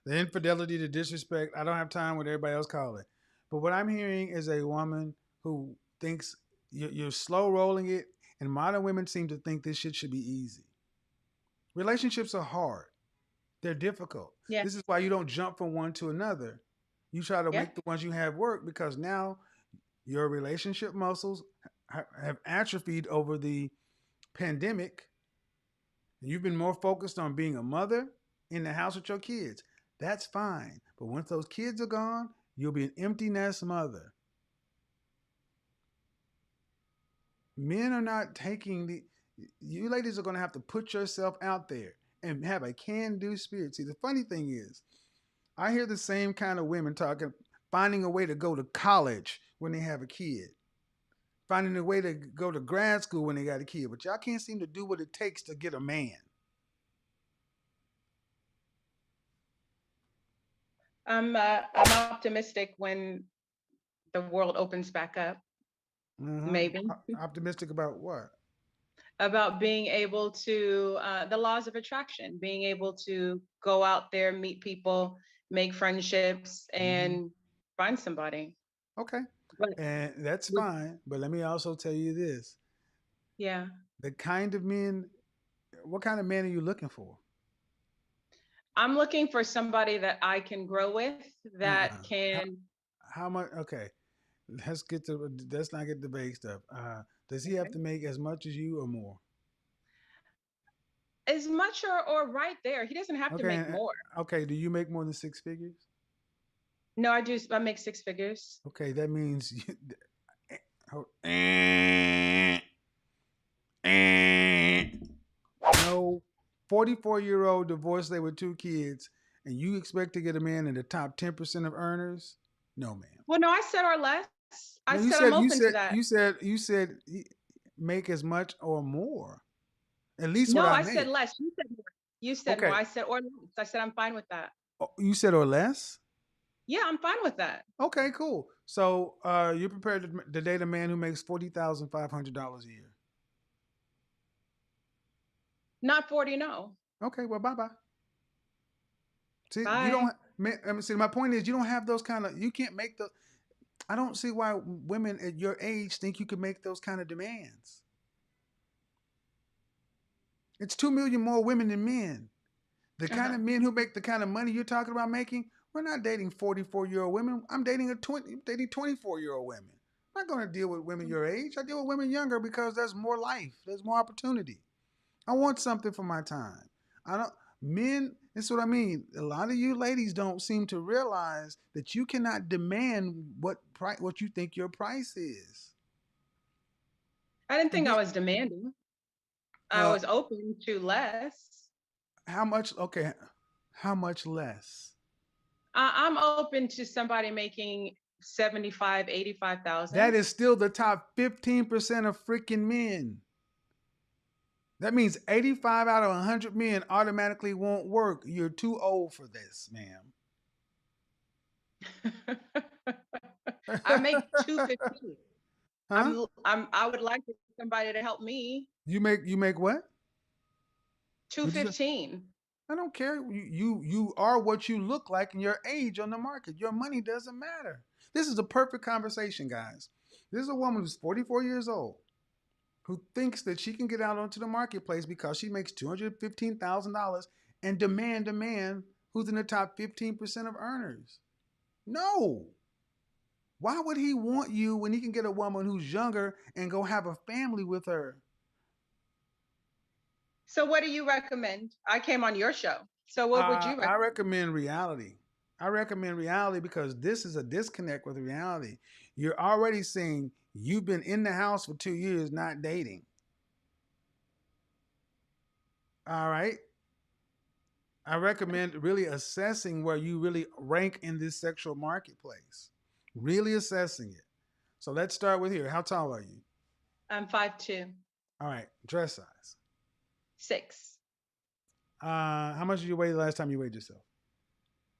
The infidelity, the disrespect. I don't have time what everybody else call it. But what I'm hearing is a woman who thinks you're slow rolling it, and modern women seem to think this shit should be easy. Relationships are hard. They're difficult. Yeah. This is why you don't jump from one to another. You try to Yeah. make the ones you have work because now your relationship muscles have atrophied over the pandemic. You've been more focused on being a mother in the house with your kids. That's fine. But once those kids are gone, you'll be an empty nest mother. Men are not taking you ladies are going to have to put yourself out there and have a can-do spirit. See, the funny thing is, I hear the same kind of women talking, finding a way to go to college when they have a kid, finding a way to go to grad school when they got a kid, but y'all can't seem to do what it takes to get a man. I'm optimistic when the world opens back up. Maybe Optimistic about what? about being able to the laws of attraction, being able to go out there, meet people, make friendships, and find somebody. Okay. But And that's fine. But let me also tell you this. yeah, The kind of men, what kind of man are you looking for? I'm looking for somebody that I can grow with, that Uh-uh. can. How much? Okay. Let's not get the vague stuff. Does he have Okay. to make as much as you or more? As much or right there. He doesn't have to Okay. make more. Okay. Do you make more than 6 figures? No, I make 6 figures. Okay. That means no 44-year-old divorced lady with 2 kids, and you expect to get a man in the top 10% of earners? No, ma'am. Well, no, I said or less. I No, you said I'm said you open to said that. you said make as much or more. At least what No, I I said make. less. You said more. You said more. Okay. I said or less. I said I'm fine with that. Oh, you said or less? Yeah, I'm fine with that. Okay, cool. So you're prepared to date a man who makes $40,500 a year. Not 40, no. Okay, well, bye bye. See, you Bye. don't. I mean, see, my point is, you don't have those kind of. You can't make the. I don't see why women at your age think you can make those kind of demands. It's 2 million more women than men. The kind of men who make the kind of money you're talking about making, we're not dating 44-year-old women. I'm dating 24-year-old women. I'm not going to deal with women your age. I deal with women younger because there's more life. There's more opportunity. I want something for my time. I don't men, that's what I mean. A lot of you ladies don't seem to realize that you cannot demand what you think your price is. I didn't And think I was demanding. I was open to less. How much? Okay, how much less? I'm open to somebody making 75, 85,000. That is still the top 15% of freaking men. That means 85 out of 100 men automatically won't work. You're too old for this, ma'am. I make 215. Huh? I would like somebody to help me. You make what? What'd you say? 215. I don't care. You are what you look like and your age on the market. Your money doesn't matter. This is a perfect conversation, guys. This is a woman who's 44 years old who thinks that she can get out onto the marketplace because she makes $215,000 and demand a man who's in the top 15% of earners. No. Why would he want you when he can get a woman who's younger and go have a family with her? So what do you recommend? I came on your show. So what would you recommend? I recommend reality. I recommend reality because this is a disconnect with reality. You're already saying you've been in the house for 2 years not dating. All right. I recommend really assessing where you really rank in this sexual marketplace. Really assessing it. So let's start with here. How tall are you? I'm 5'2". All right. Dress size. 6. How much did you weigh the last time you weighed yourself?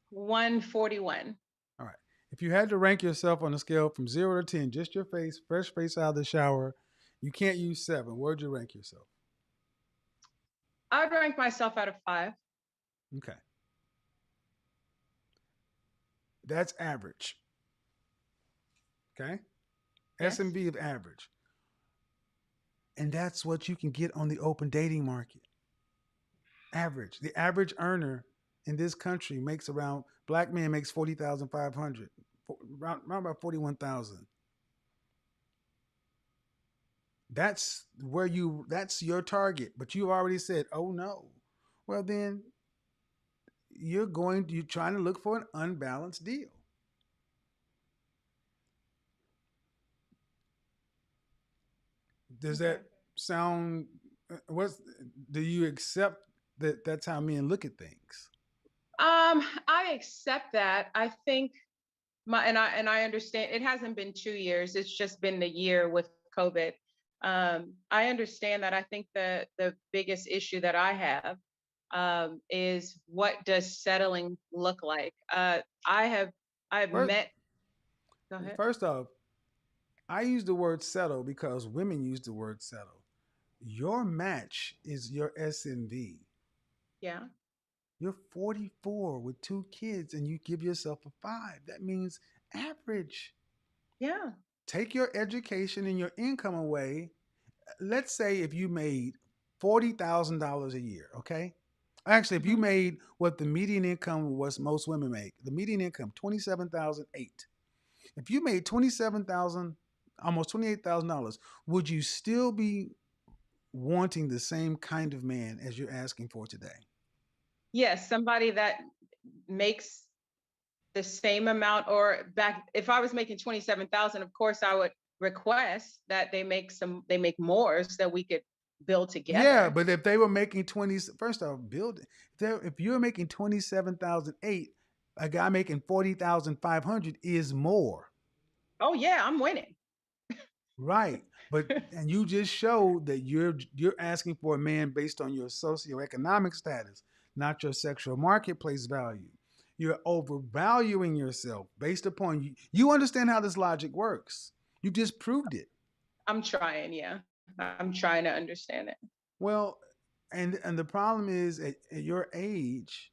141. All right. If you had to rank yourself on a scale from 0 to 10, just your face, fresh face out of the shower, you can't use 7. Where'd you rank yourself? I would rank myself out of 5. Okay. That's average. Okay? Yes. S&V of average. And that's what you can get on the open dating market. Average. The average earner in this country makes around, black man makes 40,500, around about 41,000. That's that's your target, but you already said, oh no. Well then you're trying to look for an unbalanced deal. Does that sound, do you accept that that's how men look at things? I accept that. I think and I understand it hasn't been 2 years. It's just been the year with COVID. I understand that. I think the biggest issue that I have is what does settling look like? I've First, met. Go ahead. first off, I use the word settle because women use the word settle. Your match is your SNV. Yeah. You're 44 with 2 kids and you give yourself a 5. That means average. Yeah. Take your education and your income away. Let's say if you made $40,000 a year, okay? Actually, if you made what the median income was most women make, the median income $27,008. If you made $27,000, almost $28,000, would you still be wanting the same kind of man as you're asking for today? Yes, somebody that makes the same amount, or back if I was making 27,000, of course I would request that they make more so that we could build together. Yeah, but if they were making 20, first off, build if you're making 27,008, a guy making 40,500 is more. Oh yeah, I'm winning. Right. But and you just showed that you're asking for a man based on your socioeconomic status, not your sexual marketplace value. You're overvaluing yourself based upon you. You understand how this logic works. You just proved it. I'm trying, yeah. I'm trying to understand it. Well, and the problem is at your age,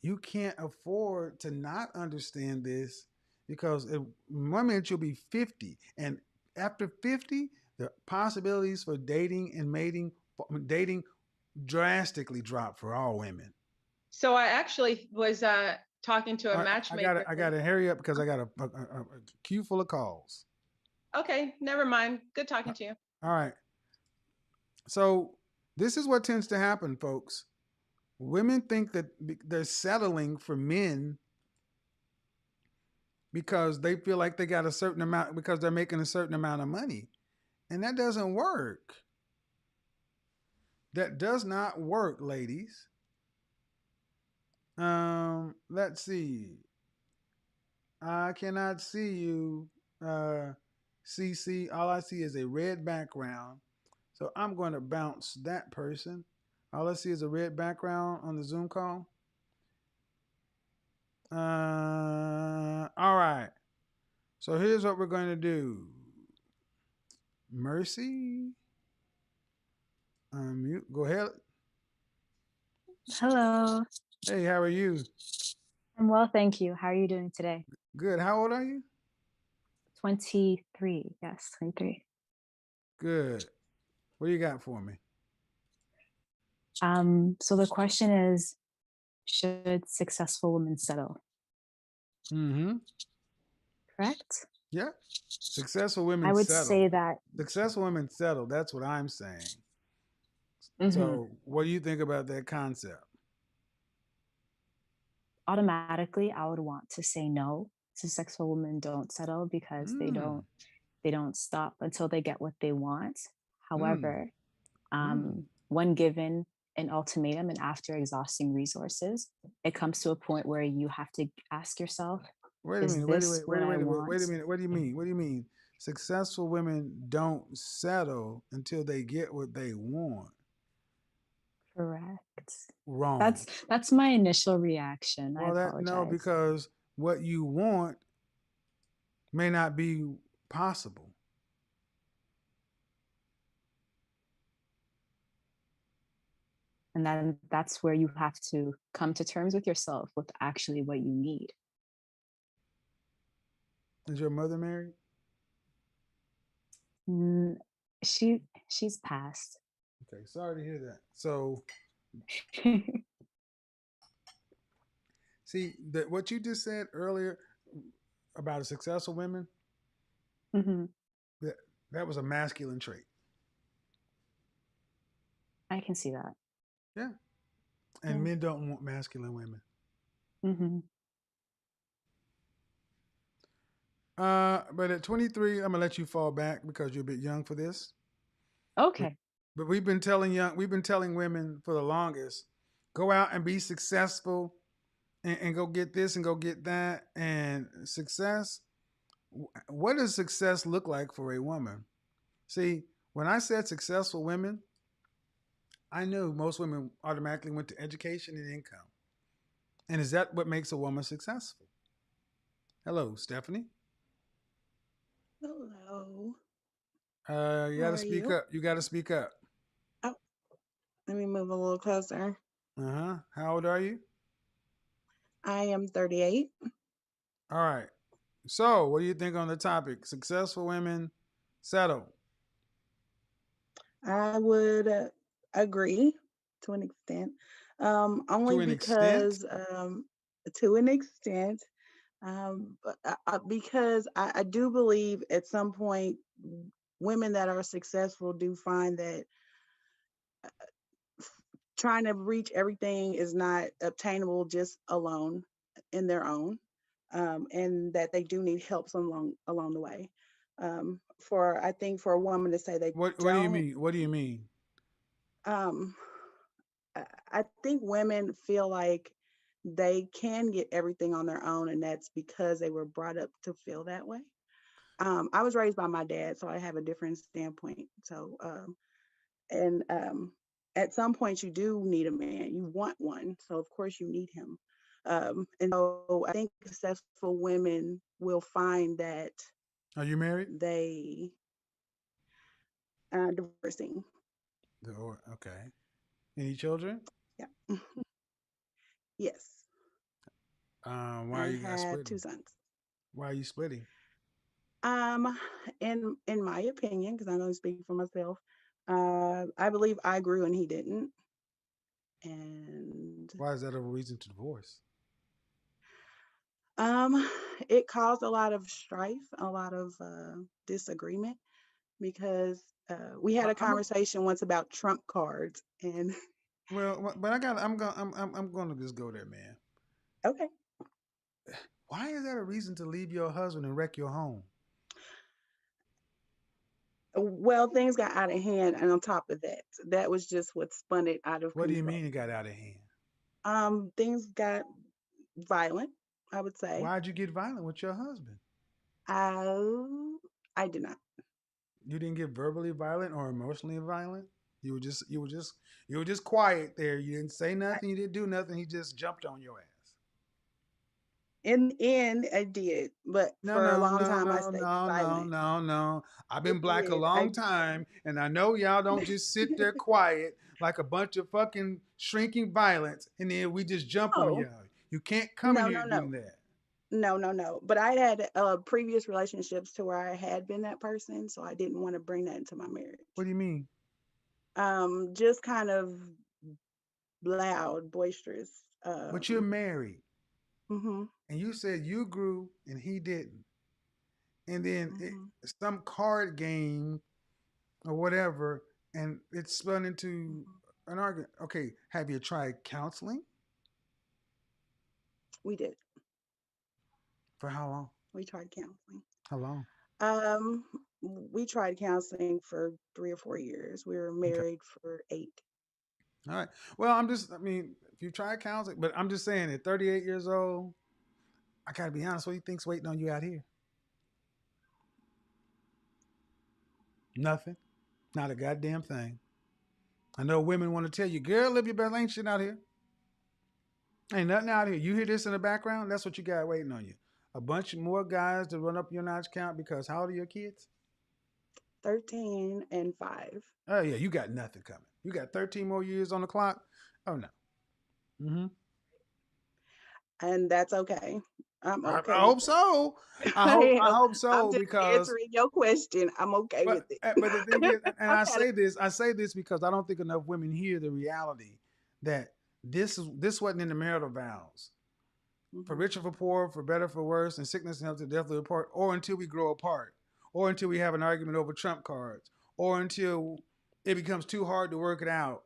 you can't afford to not understand this because one minute you'll be 50, and after 50, the possibilities for dating drastically drop for all women. So I actually was talking to a matchmaker. I gotta hurry up because I got a queue full of calls. Okay, never mind. Good talking to you. All right. So this is what tends to happen, folks. Women think that they're settling for men because they feel like they got a certain amount because they're making a certain amount of money. And that doesn't work. That does not work, ladies. Let's see. I cannot see you, CC. All I see is a red background. So I'm going to bounce that person. All I see is a red background on the Zoom call. All right. So here's what we're going to do. Mercy. Unmute. Go ahead. Hello. Hey, how are you? I'm well, thank you. How are you doing today? Good. How old are you? 23. Yes, 23. Good. What do you got for me? So the question is, should successful women settle? Mm-hmm. Correct? Yeah. Successful women I would settle. say that Successful women settle. That's what I'm saying. mhm, So, what do you think about that concept? automatically I would want to say no. Successful women don't settle because Mm, they don't stop until they get what they want. mm, However, mm. when given an ultimatum and after exhausting resources, it comes to a point where you have to ask yourself, Wait a is minute. this what I Wait want? a minute. What do you mean? What do you mean? Successful women don't settle until they get what they want. Correct. Wrong. That's my initial reaction. I Well, that no, apologize. because what you want may not be possible. And then that's where you have to come to terms with yourself with actually what you need. Is your mother married? Mm, she's passed. Okay, sorry to hear that. So, see that what you just said earlier about a successful women, Mhm. that that was a masculine trait. I can see that. Yeah, and Yeah. men don't want masculine women. Mhm. But at 23, I'm gonna let you fall back because you're a bit young for this. But, Okay. but we've been telling women for the longest, go out and be successful, and go get this and go get that. And success, what does success look like for a woman? See, when I said successful women, I knew most women automatically went to education and income. And is that what makes a woman successful? Hello, Stephanie. Hello. You How got to are speak you? up. You got to speak up. Oh, let me move a little closer. Uh huh. How old are you? I am 38. All right. So, what do you think on the topic? Successful women settle. I would agree to an extent. Only To an extent. because, to an extent, because I do believe at some point women that are successful do find that trying to reach everything is not obtainable just alone in their own, and that they do need help along the way. For I think for a woman to say they What do you don't, mean? What do you mean? um, I think women feel like they can get everything on their own, and that's because they were brought up to feel that way. I was raised by my dad, so I have a different standpoint. So, and at some point, you do need a man. You want one, so of course you need him. And so I think successful women will find that Are you married? they divorcing. Okay. Any children? Yeah. Yes, Why are I you guys have two splitting? sons. Why are you splitting? Um, in my opinion, because I don't speak for myself, I believe I grew and he didn't, and Why is that a reason to divorce? um, it caused a lot of strife, a lot of disagreement because we had a I'm a, conversation once about trump cards, and well, but I got. I'm going to just go there, man. okay, Why is that a reason to leave your husband and wreck your home? Well, things got out of hand, and on top of that, that was just what spun it out of What do you control. mean it got out of hand? Things got violent, I would say. Why'd you get violent with your husband? I I did not. You didn't get verbally violent or emotionally violent. You were just quiet there. You didn't say I, nothing. You didn't do nothing. He just jumped on your ass. in the end, I did, but No, for a no, long no, time, I no, stayed no, no, silent. no, no. I've I been black a did. I long did. time, and I know y'all don't just sit there quiet like a bunch of fucking shrinking violets, and then we just jump on Oh, y'all. You can't come in no, here no, and no. do that. No, no, no. But I had previous relationships to where I had been that person, so I didn't want to bring that into my marriage. What do you mean? Just kind of loud, boisterous. But you're married, Mhm, and you said you grew and he didn't, and then mhm, some card game or whatever, and it spun into mhm. an argument. Okay, have you tried counseling? We did. For how long? We tried counseling. How long? Um, we tried counseling for 3 or 4 years. We were Okay. married for 8. All right. Well, I mean, if you try counseling, but I'm just saying at 38 years old, I got to be honest, what do you think's waiting on you out here? Nothing. Not a goddamn thing. I know women want to tell you, girl, live your best. Ain't shit out here. Ain't nothing out here. You hear this in the background? That's what you got waiting on you. A bunch more guys to run up your notch count because how old are your kids? 13 and 5. Oh, yeah, you got nothing coming. You got 13 more years on the clock. Oh, no. Mm-hmm. And that's okay. I'm I okay with hope it. so. I I am. hope I'm so just because answering your question. I'm okay with it. but the thing is, and I've had I say this because I don't think enough women hear the reality that this wasn't in the marital vows. For Mhm, richer, for poor, for better, for worse, and sickness and health to death do apart, or until we grow apart, or until we have an argument over trump cards, or until it becomes too hard to work it out.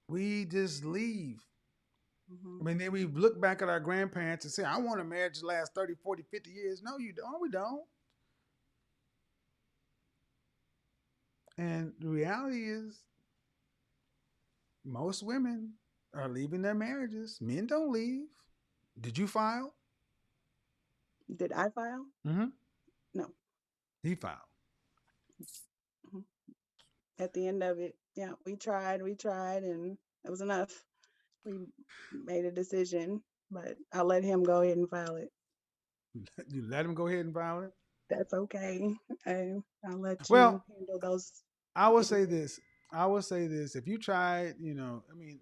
We just leave. I mhm. mean, then we look back at our grandparents and say, I want a marriage to last 30, 40, 50 years. No, you don't. We don't. And the reality is, most women are leaving their marriages. Men don't leave. Did you file? Did I file? Mm-hmm. No. He filed. Mhm. At the end of it, yeah, we tried, and it was enough. We made a decision, but I'll let him go ahead and file it. You let him go ahead and file it? That's okay. I'll let you Well, handle those I will say situations. this. I will say this. If you tried, I mean,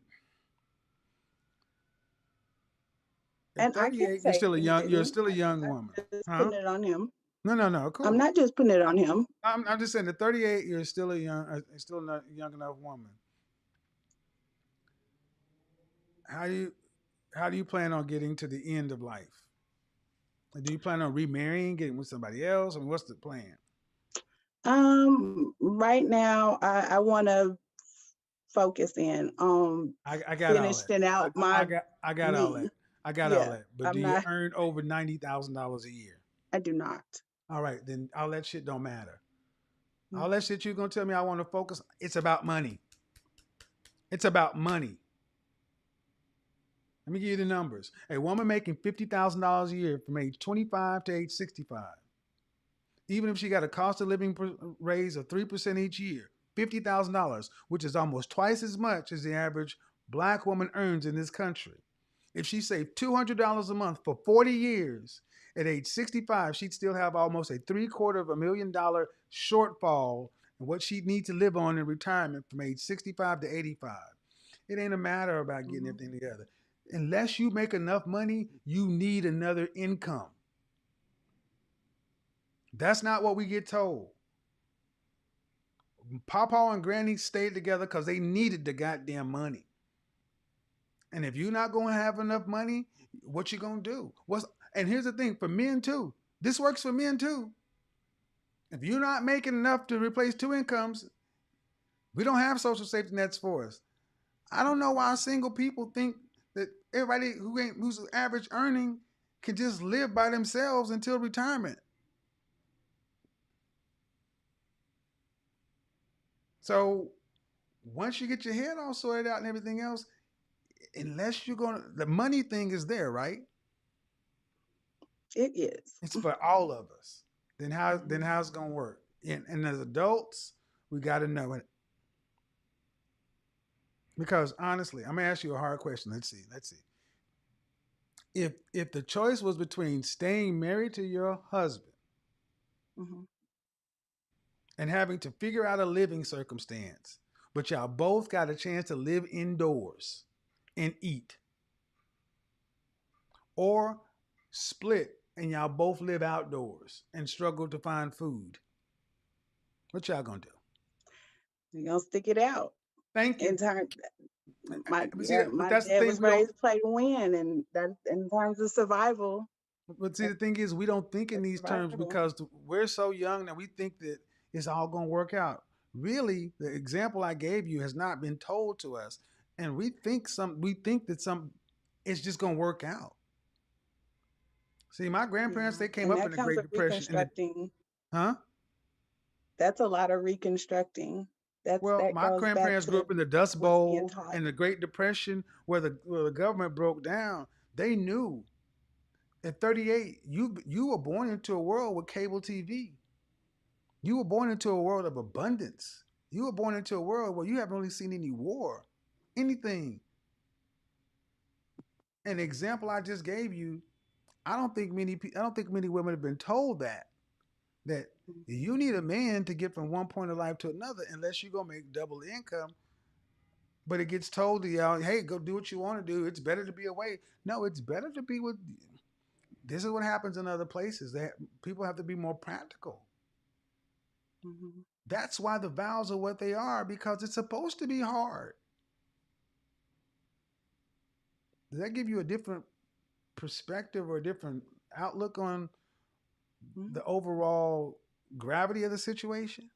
at And I can 38, say he you're didn't. still a young I'm woman. just Huh? putting it on him. No, no, no. I'm Cool. not just putting it on him. I'm just saying at 38, you're still still not a young enough woman. How do you, how do you plan on getting to the end of life? Do you plan on remarrying, getting with somebody else? I mean, what's the plan? Right now, I want to focus in on I got all that. finishing out my I got all that. me. I got all Yeah, that. But do I'm you not. earn over $90,000 a year? I do not. All right, then all that shit don't matter. Mm, All that shit you're gonna tell me I want to focus. It's about money. It's about money. Let me give you the numbers. A woman making $50,000 a year from age 25 to age 65, even if she got a cost of living raise of 3% each year, $50,000, which is almost twice as much as the average black woman earns in this country. If she saved $200 a month for 40 years, at age 65, she'd still have almost a $750,000 shortfall in what she'd need to live on in retirement from age 65 to 85. It ain't a matter about getting mhm. everything together. Unless you make enough money, you need another income. That's not what we get told. Papa and Granny stayed together because they needed the goddamn money. And if you're not gonna have enough money, what you gonna do? And here's the thing for men too. This works for men too. If you're not making enough to replace two incomes, we don't have social safety nets for us. I don't know why single people think that everybody who's average earning can just live by themselves until retirement. So once you get your head all sorted out and everything else, unless you're going to, the money thing is there, right? It is. It's for all of us. Then how's it gonna work? And as adults, we got to know it. Because honestly, I'm gonna ask you a hard question. Let's see. Let's see. If the choice was between staying married to your husband Mhm. and having to figure out a living circumstance, but y'all both got a chance to live indoors and eat, or split and y'all both live outdoors and struggle to find food, what y'all gonna do? You're gonna stick it out. Thank In you. time, But see, but my that's the dad things was we don't. raised to play to win, and that in terms of survival, But see, the thing is, we don't think in that's these terms survival. because we're so young that we think that it's all going to work out. Really, the example I gave you has not been told to us, and we think that it's just going to work out. See, my grandparents, Yeah, they came and up in that the comes Great with Depression, reconstructing. huh? That's a lot of reconstructing. Well, That my goes back grandparents grew to up in the Dust what's being Bowl taught. and the Great Depression, where the government broke down. They knew at 38, you were born into a world with cable TV. You were born into a world of abundance. You were born into a world where you haven't really seen any war, anything. An example I just gave you, I don't think many women have been told that you need a man to get from one point of life to another unless you're gonna make double income. But it gets told to y'all, hey, go do what you want to do. It's better to be away. No, it's better to be with. This is what happens in other places. That people have to be more practical. Mhm. That's why the vows are what they are because it's supposed to be hard. Does that give you a different perspective or a different outlook on Mhm. the overall gravity of the situation?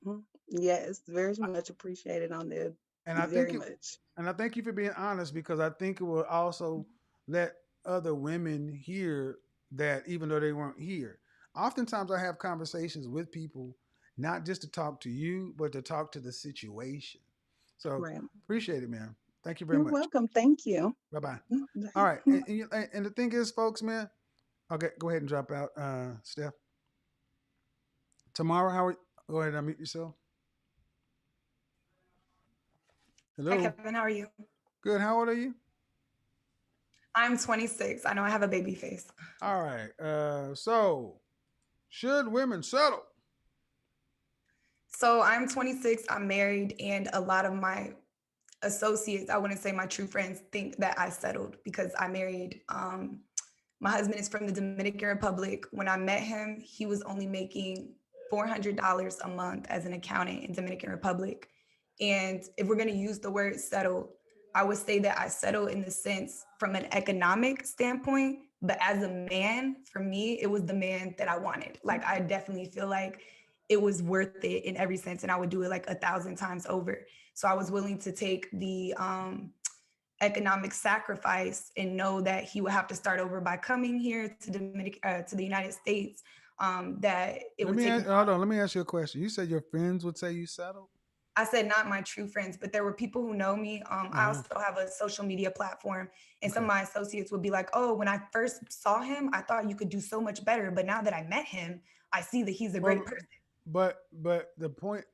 Mhm. Yes, very much appreciated on there. And I Very think it, much. and I thank you for being honest because I think it will also let other women hear that even though they weren't here. Oftentimes I have conversations with people not just to talk to you, but to talk to the situation. So Right. appreciate it, man. Thank you very You're much. welcome. Thank you. Bye bye. All right, Bye. and the thing is, folks, man. Okay, go ahead and drop out, Steph. Tomorrow, how are, go ahead and unmute yourself. Hi, Hello. Kevin. How are you? Good. How old are you? I'm 26. I know I have a baby face. All right. So should women settle? So I'm 26. I'm married, and a lot of my associates, I wouldn't say my true friends, think that I settled because I married. My husband is from the Dominican Republic. When I met him, he was only making $400 a month as an accountant in Dominican Republic. And if we're going to use the word settle, I would say that I settle in the sense from an economic standpoint, but as a man, for me, it was the man that I wanted. Like, I definitely feel like it was worth it in every sense, and I would do it like 1,000 times over. So I was willing to take the economic sacrifice and know that he would have to start over by coming here to to the United States. That it would take. Hold on. Let me ask you a question. You said your friends would say you settled. I said not my true friends, but there were people who know me. I also have a social media platform, and some of my associates would be like, "Oh, when I first saw him, I thought you could do so much better, but now that I met him, I see that he's a great person." But the point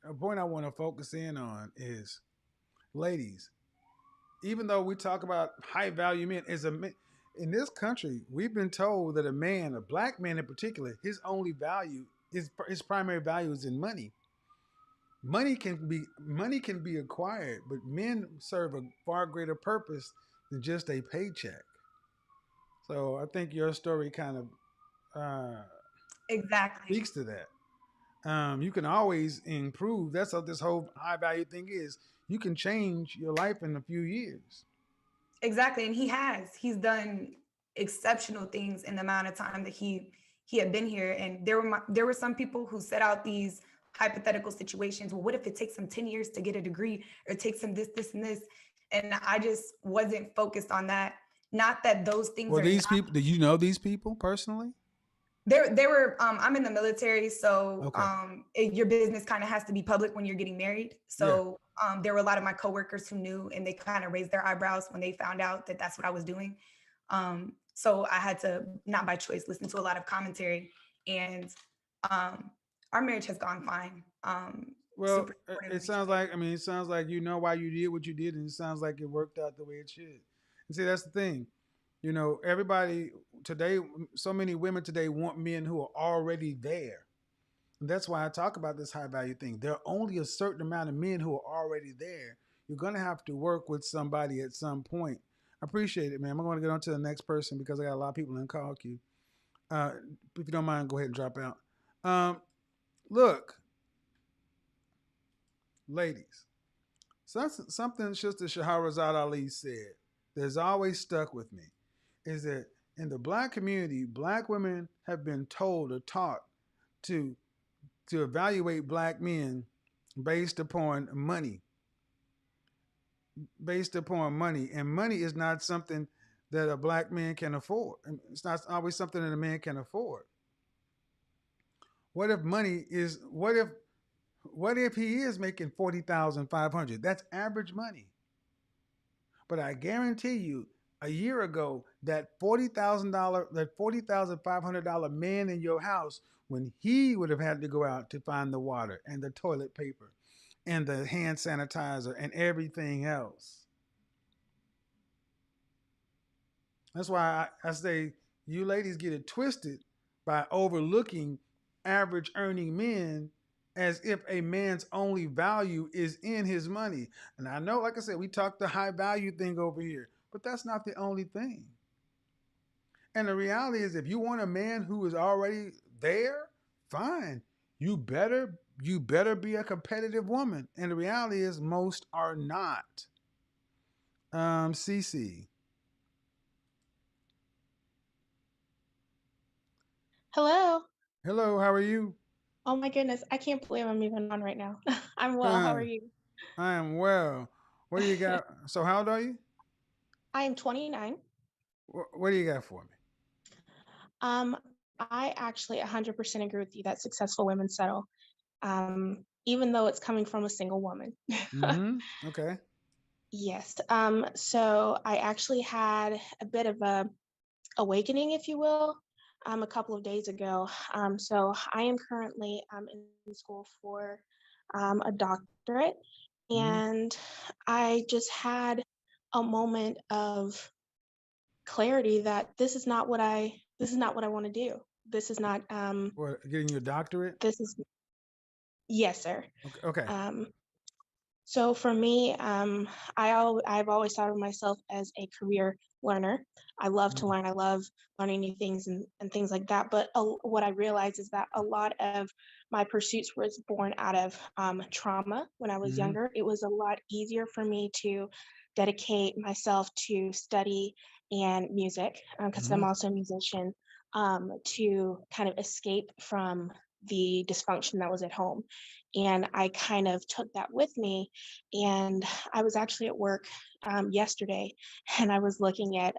I want to focus in on is, ladies, even though we talk about high value men, as a man, in this country, we've been told that a black man in particular, his only value, his primary value is in money. Money can be acquired, but men serve a far greater purpose than just a paycheck. So I think your story kind of Exactly. speaks to that. You can always improve. That's what this whole high value thing is. You can change your life in a few years. Exactly, and he's done exceptional things in the amount of time that he had been here. And there were some people who set out these hypothetical situations. Well, what if it takes him 10 years to get a degree, or it takes him this and this? And I just wasn't focused on that. Not that those things Well, are these not. people, do you know these people personally? There were I'm in the military, so Okay. your business kind of has to be public when you're getting married. So there were a lot of my coworkers who knew, and they kind of raised their eyebrows when they found out that that's what I was doing. So I had to, not by choice, listen to a lot of commentary, and our marriage has gone fine. Well, Super supportive it of each sounds other. like, I mean, it sounds like you know why you did what you did, and it sounds like it worked out the way it should. And see, that's the thing. You know, everybody today, so many women today want men who are already there. And that's why I talk about this high value thing. There are only a certain amount of men who are already there. You're going to have to work with somebody at some point. I appreciate it, man. I'm going to get on to the next person because I got a lot of people in call queue. If you don't mind, go ahead and drop out. Look, ladies, something Sister Shahrazad Ali said that's always stuck with me is that in the black community, black women have been told or taught to evaluate black men based upon money, and money is not something that a black man can afford. It's not always something that a man can afford. What if money is? What if he is making 40,500? That's average money. But I guarantee you, a year ago, that $40,500 man in your house, when he would have had to go out to find the water and the toilet paper and the hand sanitizer and everything else. That's why I say you ladies get it twisted by overlooking average earning men as if a man's only value is in his money. And I know, like I said, we talked the high value thing over here, but that's not the only thing. And the reality is, if you want a man who is already there, fine. You better be a competitive woman. And the reality is, most are not. CC. Hello. Hello, how are you? Oh my goodness, I can't believe I'm even on right now. I'm well. How are I you? am well. What do you got? So, how old are you? I am 29. What do you got for me? Um, I actually 100% agree with you that successful women settle, even though it's coming from a single woman. Mm-hmm. Okay. Yes. So I actually had a bit of a awakening, if you will, a couple of days ago. So I am currently in school for a doctorate, Mm-hmm. and I just had a moment of clarity that this is not what I want to do. This is not What, getting your doctorate? this is yes, sir. Okay. Okay. Um, So for me, I've always thought of myself as a career learner. I love to learn. I love learning new things and things like that. But what I realized is that a lot of my pursuits was born out of trauma when I was Mm-hmm. younger. It was a lot easier for me to dedicate myself to study and music because Mm-hmm. I'm also a musician to kind of escape from the dysfunction that was at home. And I kind of took that with me. And I was actually at work yesterday and I was looking at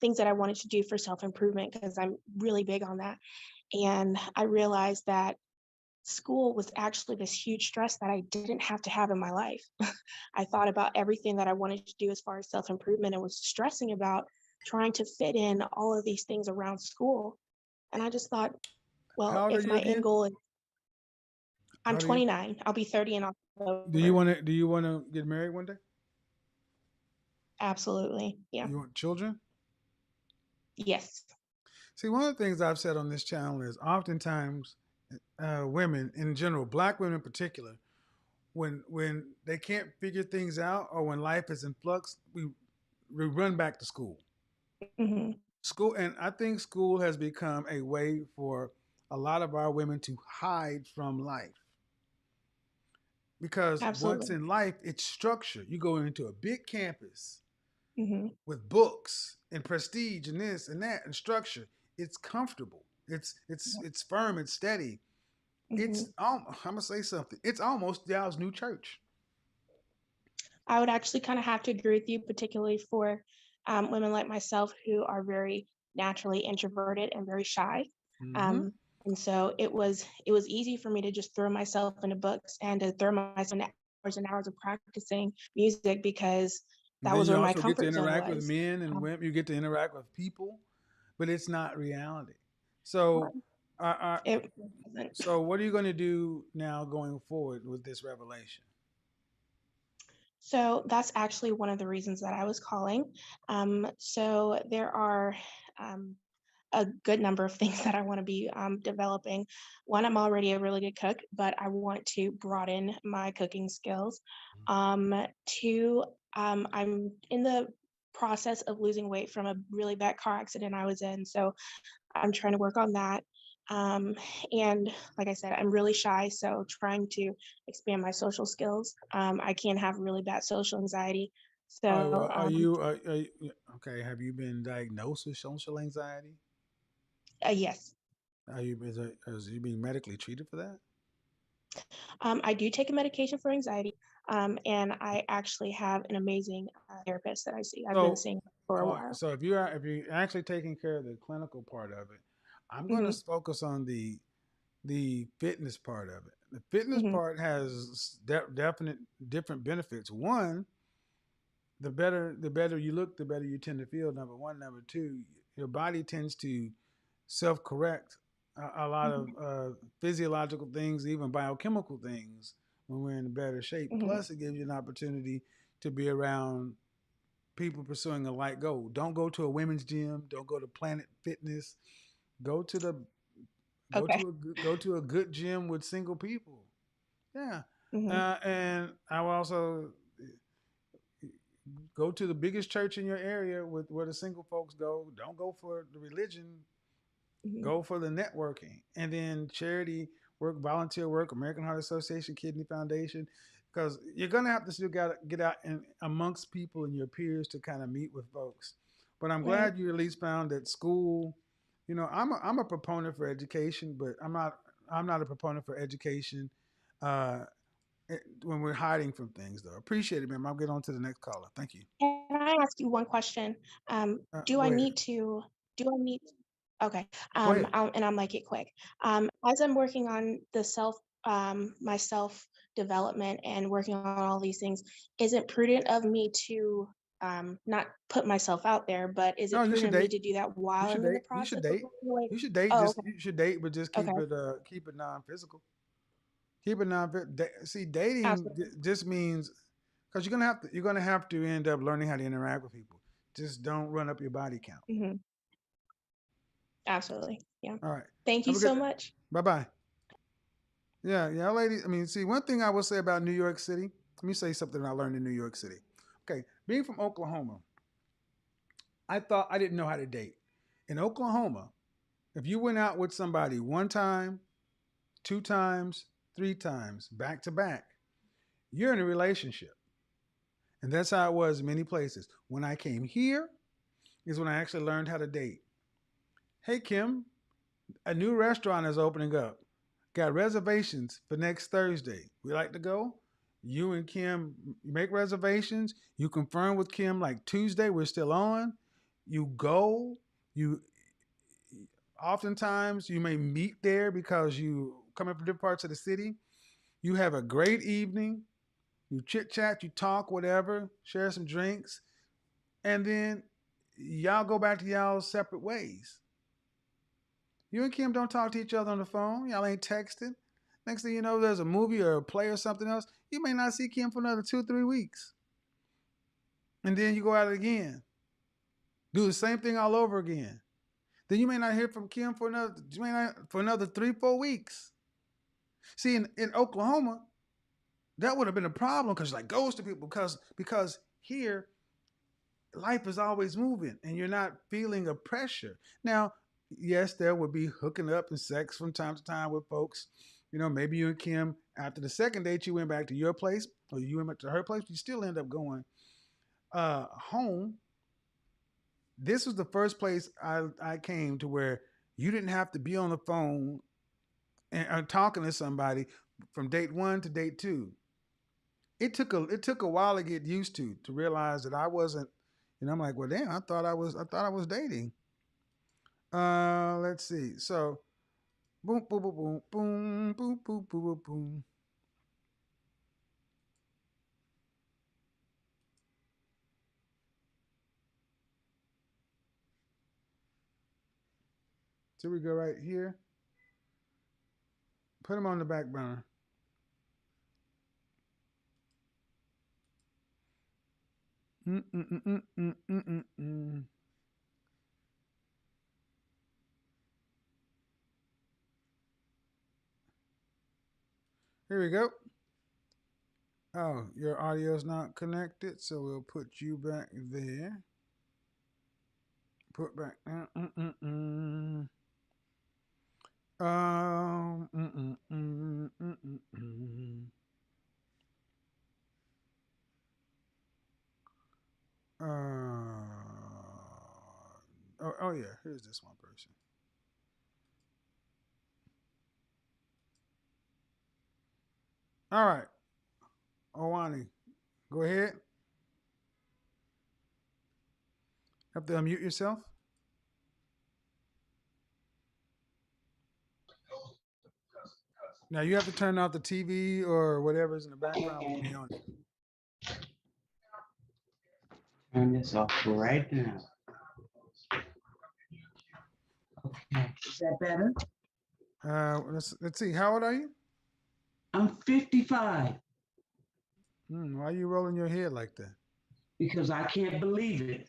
things that I wanted to do for self improvement because I'm really big on that. And I realized that school was actually this huge stress that I didn't have to have in my life. I thought about everything that I wanted to do as far as self improvement and was stressing about trying to fit in all of these things around school. And I just thought, well, How old are if you my end again? goal is How I'm old are you? 29. I'll be 30 in Do you October. want to? Do you want to get married one day? Absolutely. Yeah. You want children? Yes. See, one of the things I've said on this channel is oftentimes women in general, black women in particular, when they can't figure things out or when life is in flux, we run back to school. Hmm. School, and I think school has become a way for a lot of our women to hide from life because once Absolutely. in life it's structure. You go into a big campus Hmm. with books and prestige and this and that and structure. It's comfortable. It's firm. It's steady. Hmm. I'm gonna say something. It's almost y'all's new church. I would actually kind of have to agree with you, particularly for women like myself who are very naturally introverted and very shy. Mm-hmm. And so it was easy for me to just throw myself into books and to throw myself into hours and hours of practicing music because And that then was you where my also get to comfort zone interact with was. men and Um, women. You get to interact with people, but it's not reality. So, uh, it wasn't. so what are you going to do now going forward with this revelation? So that's actually one of the reasons that I was calling. So there are a good number of things that I want to be developing. One, I'm already a really good cook, but I want to broaden my cooking skills. Two, I'm in the process of losing weight from a really bad car accident I was in. So I'm trying to work on that. Um, and like I said, I'm really shy, so trying to expand my social skills. I can have really bad social anxiety. So Are you okay? Have you been diagnosed with social anxiety? yes, Is you being medically treated for that? I do take a medication for anxiety, and I actually have an amazing therapist that I see. I've been So, seeing for a while. so if you're actually taking care of the clinical part of it, I'm going to Hmm. focus on the fitness part of it. The fitness Hmm. part has definite different benefits. One, the better you look, the better you tend to feel. Number one, number two, your body tends to self correct a lot of Hmm. physiological things, even biochemical things, when we're in a better shape. Hmm. Plus, it gives you an opportunity to be around people pursuing a like goal. Don't go to a women's gym. Don't go to Planet Fitness. Go to the Okay. go to a good gym with single people. Yeah, Hmm. and I will also go to the biggest church in your area with where the single folks go. Don't go for the religion. Hmm. Go for the networking, and then charity work, volunteer work, American Heart Association, Kidney Foundation, because you're gonna have to still got to get out and amongst people and your peers to kind of meet with folks. But I'm Right. glad you at least found that school. I'm a proponent for education, but I'm not a proponent for education uh, when we're hiding from things. Though, appreciate it, man. I'll get on to the next caller. Thank you. Can I ask you one question? Do Go I ahead. need to? Do I need? Okay. Go ahead. And I'll make it quick. As I'm working on my self development and working on all these things, is it prudent of me to not put myself out there, but is No, it you prudent should of me date. to do that You while should I'm in the date. You should process of date. losing weight? You should date. Oh, Just okay. you should date, but just Okay. keep it non-physical. Keep it non. See, dating Absolutely. just means because you're gonna have to end up learning how to interact with people. Just don't run up your body count. Hmm. Absolutely. Yeah. All right. Thank you Have a good. so much. Bye bye. Yeah, yeah, ladies. I mean, see, one thing I will say about New York City. Let me say something I learned in New York City. Okay, being from Oklahoma, I thought I didn't know how to date. In Oklahoma, if you went out with somebody one time, two times, three times, back to back, you're in a relationship. And that's how it was in many places. When I came here is when I actually learned how to date. Hey, Kim, a new restaurant is opening up. Got reservations for next Thursday. We like to go. You and Kim make reservations. You confirm with Kim like Tuesday, we're still on. You go. You oftentimes you may meet there because you come from different parts of the city. You have a great evening. You chit chat, you talk, whatever, share some drinks, and then y'all go back to y'all's separate ways. You and Kim don't talk to each other on the phone. Y'all ain't texting. Next thing you know, there's a movie or a play or something else. You may not see Kim for another 2 3 weeks, and then you go out again, do the same thing all over again. Then you may not hear from Kim for another 3 4 weeks. See, in Oklahoma, that would have been a problem because like goes to people because here life is always moving and you're not feeling a pressure. Now, yes, there would be hooking up and sex from time to time with folks. Maybe you and Kim, after the second date, you went back to your place or you went back to her place, but you still end up going home. This was the first place I came to where you didn't have to be on the phone and talking to somebody from date one to date two. It took a while to get used to realize that I wasn't. I'm like, well, damn, I thought I was dating. Let's see. So Boom, boom, boom, boom, boom, boom, boom, boom, boom, boom. So we go right here. Put him on the back burner. Mm-mm-mm-mm-mm-mm-mm. Here we go. Oh, your audio's not connected, so we'll put you back there. Put back. Mm-mm-mm. Mm-mm-mm, mm-mm-mm. Oh yeah, here's this one person. All right, Owani, go ahead. Have to unmute yourself. Now you have to turn off the TV or whatever's in the background with me on it. Turn this off right now. Okay, is that better? Let's see. How old are you? I'm 55. Why are you rolling your head like that? Because I can't believe it.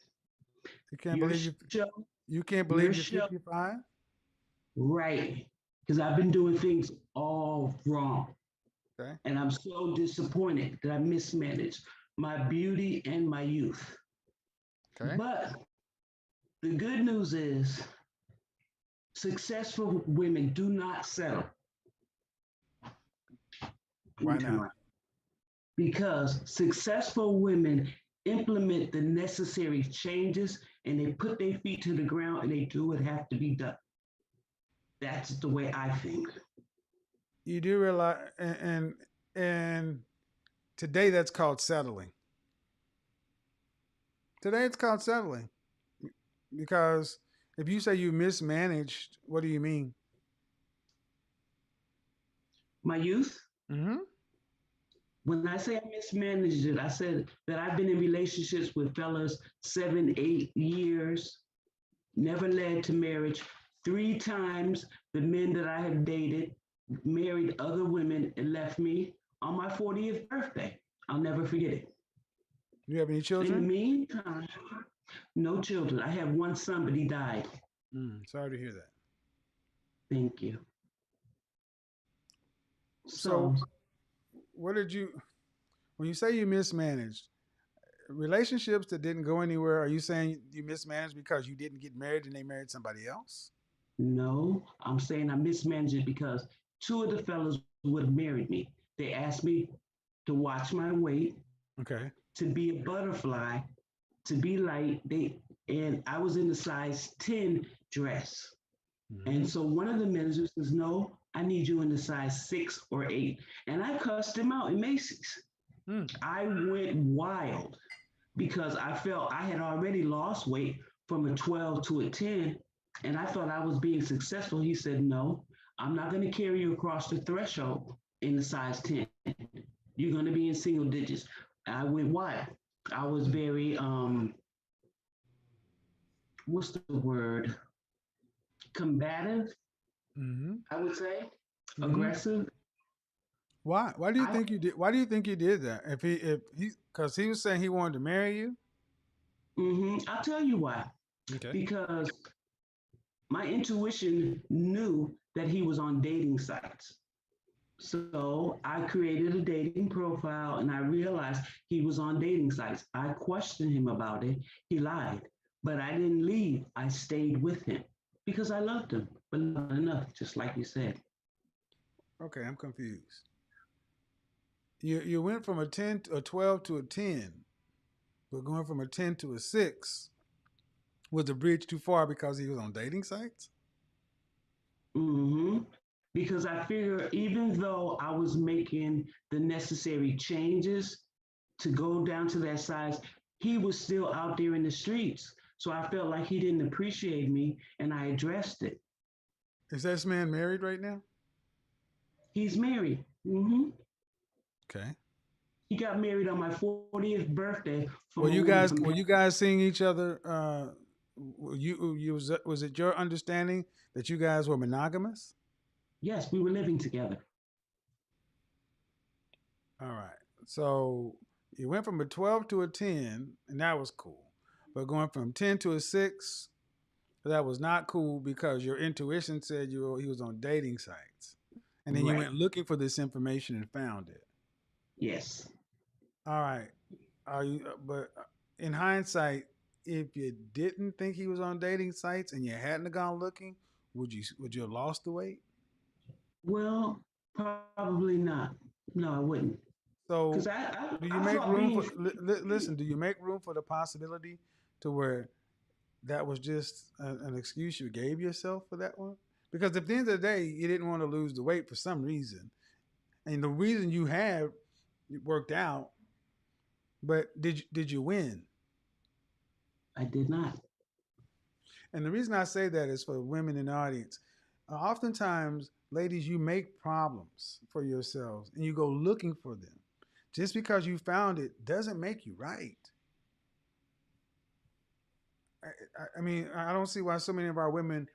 You can't Your believe you. show, You can't your believe you're show, 55. right? Because I've been doing things all wrong, Okay. and I'm so disappointed that I mismanaged my beauty and my youth. Okay. But the good news is, successful women do not settle. Why not? Because successful women implement the necessary changes and they put their feet to the ground and they do what have to be done. That's the way I think. You do realize, and today that's called settling. Today it's called settling because if you say you mismanaged, what do you mean? My youth. Mm-hmm. When I say I mismanaged it, I said that I've been in relationships with fellas 7, 8 years, never led to marriage. 3 times the men that I have dated married other women and left me on my 40th birthday. I'll never forget it. Do you have any children? In the meantime, no children. I have one son, but he died. Sorry to hear that. Thank you. So, what did you, when you say you mismanaged, relationships that didn't go anywhere, are you saying you mismanaged because you didn't get married and they married somebody else? No, I'm saying I mismanaged it because 2 of the fellows would have married me. They asked me to watch my weight, Okay. to be a butterfly, to be light. And I was in the size 10 dress. And so one of the managers says, no, I need you in the size 6 or 8. And I cussed him out in Macy's. I went wild because I felt I had already lost weight from a 12 to a 10. And I thought I was being successful. He said, no, I'm not going to carry you across the threshold in the size 10. You're going to be in single digits. I went wild. I was very, what's the word? Combative, I would say. Aggressive. Why? Why do you think you did? Why do you think you did that? Because he was saying he wanted to marry you. I'll tell you why. Okay. Because my intuition knew that he was on dating sites. So I created a dating profile and I realized he was on dating sites. I questioned him about it. He lied, but I didn't leave. I stayed with him because I loved him, but not enough, just like you said. Okay, I'm confused. You went from a 12 to a 10, but going from a 10 to a 6, was the bridge too far because he was on dating sites? Because I figure even though I was making the necessary changes to go down to that size, he was still out there in the streets. So I felt like he didn't appreciate me and I addressed it. Is this man married right now? He's married. Okay. He got married on my 40th birthday Were from a you woman guys from. were you guys seeing each other? Was it your understanding that you guys were monogamous? Yes, we were living together. All right. So you went from a 12 to a 10, and that was cool. But going from 10 to a 6, that was not cool because your intuition said he was on dating sites. And then you Right. went looking for this information and found it. Yes. All right. Are you but in hindsight, if you didn't think he was on dating sites and you hadn't gone looking, would you have lost the weight? Well, probably not. No, I wouldn't. Because So I, I, do you I make thought room being for listen, do you make room for the possibility to where that was just an excuse you gave yourself for that one? Because at the end of the day, you didn't want to lose the weight for some reason. And the reason you have worked out, but did you win? I did not. And the reason I say that is for women in the audience. Oftentimes, ladies, you make problems for yourselves and you go looking for them. Just because you found it doesn't make you right. I mean, I don't see why so many of our women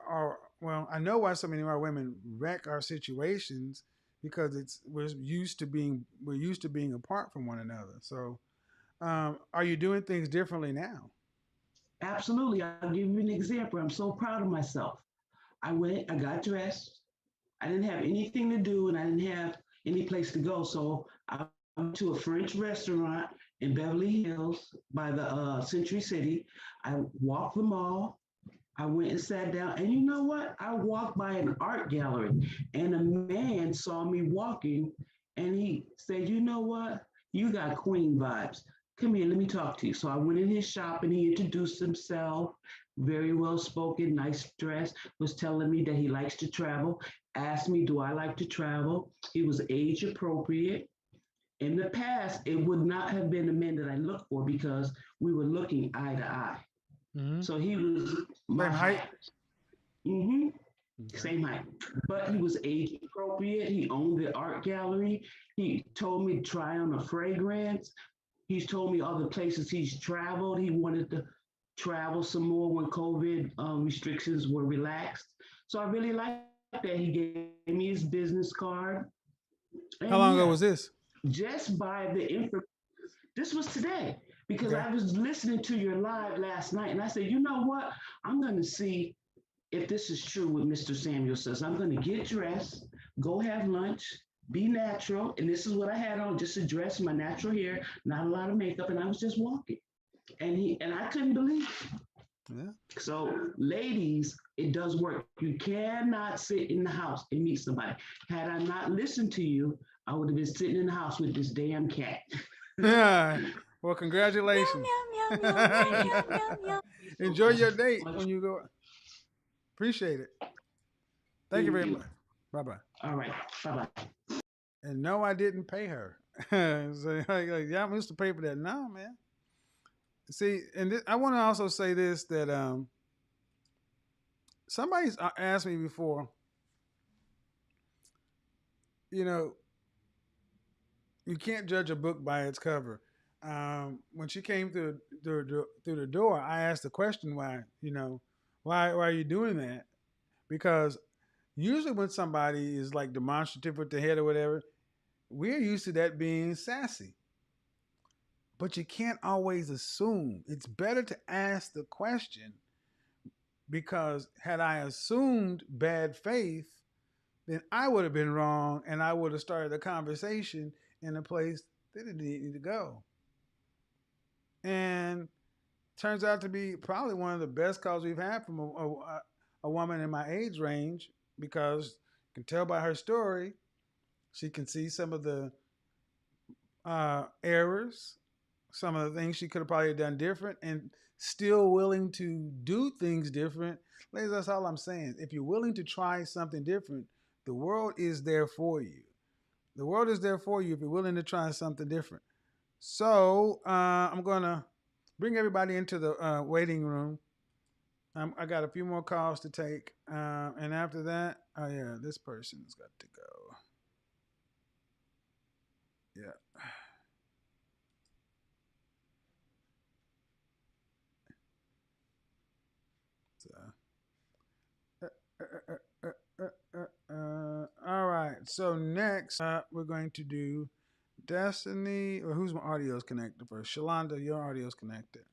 are, well, I know why so many of our women wreck our situations because we're used to being apart from one another. So, are you doing things differently now? Absolutely. I'll give you an example. I'm so proud of myself. I got dressed. I didn't have anything to do and I didn't have any place to go. So I went to a French restaurant in Beverly Hills by the Century City. I walked the mall. I went and sat down. And you know what? I walked by an art gallery and a man saw me walking and he said, you know what? You got queen vibes. Come here, let me talk to you. So I went in his shop and he introduced himself, very well spoken, nice dress, was telling me that he likes to travel, asked me, do I like to travel? He was age appropriate. In the past, it would not have been the men that I looked for because we were looking eye to eye. Mm-hmm. So he was my Same height? Mm-hmm. Okay. Same height. But he was age appropriate. He owned the art gallery. He told me to try on a fragrance. He's told me all the places he's traveled. He wanted to travel some more when COVID restrictions were relaxed. So I really liked that. He gave me his business card. How And long ago yeah, was this? just by the info, this was today because Okay. I was listening to your live last night and I said, you know what? I'm going to see if this is true what Mr. Samuel says. I'm going to get dressed, go have lunch, be natural. And this is what I had on, just a dress, my natural hair, not a lot of makeup. And I was just walking. And I couldn't believe it. Yeah. So, ladies, it does work. You cannot sit in the house and meet somebody. Had I not listened to you, I would have been sitting in the house with this damn cat. Yeah. Well, congratulations. Enjoy your date when you go. Appreciate it. Thank you very much. Bye bye. All right. Bye bye. And no, I didn't pay her. So, yeah, I'm used to pay for that. No, man. See, and I want to also say this that somebody's asked me before. You know, you can't judge a book by its cover. When she came through the door, I asked the question, why? Why are you doing that? Because usually when somebody is like demonstrative with the head or whatever, we're used to that being sassy. But you can't always assume. It's better to ask the question because had I assumed bad faith, then I would have been wrong and I would have started a conversation in a place that it didn't need to go. And turns out to be probably one of the best calls we've had from a woman in my age range because you can tell by her story, she can see some of the errors, some of the things she could have probably done different, and still willing to do things different. Ladies, that's all I'm saying. If you're willing to try something different, the world is there for you. The world is there for you if you're willing to try something different. So I'm going to bring everybody into the waiting room. I got a few more calls to take, and after that, oh yeah, this person's got to go. Yeah. So, all right. So next, we're going to do Destiny, or whose audio is connected first? Shalonda, your audio is connected.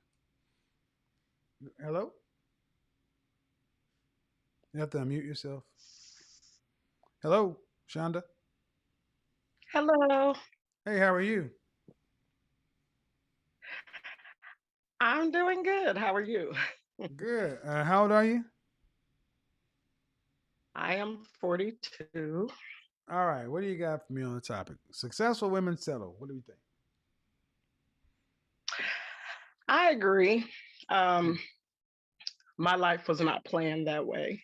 Hello. You have to unmute yourself. Hello, Shonda. Hello. Hey, how are you? I'm doing good. How are you? Good. How old are you? I am 42. All right. What do you got for me on the topic? Successful women settle. What do you think? I agree. My life was not planned that way.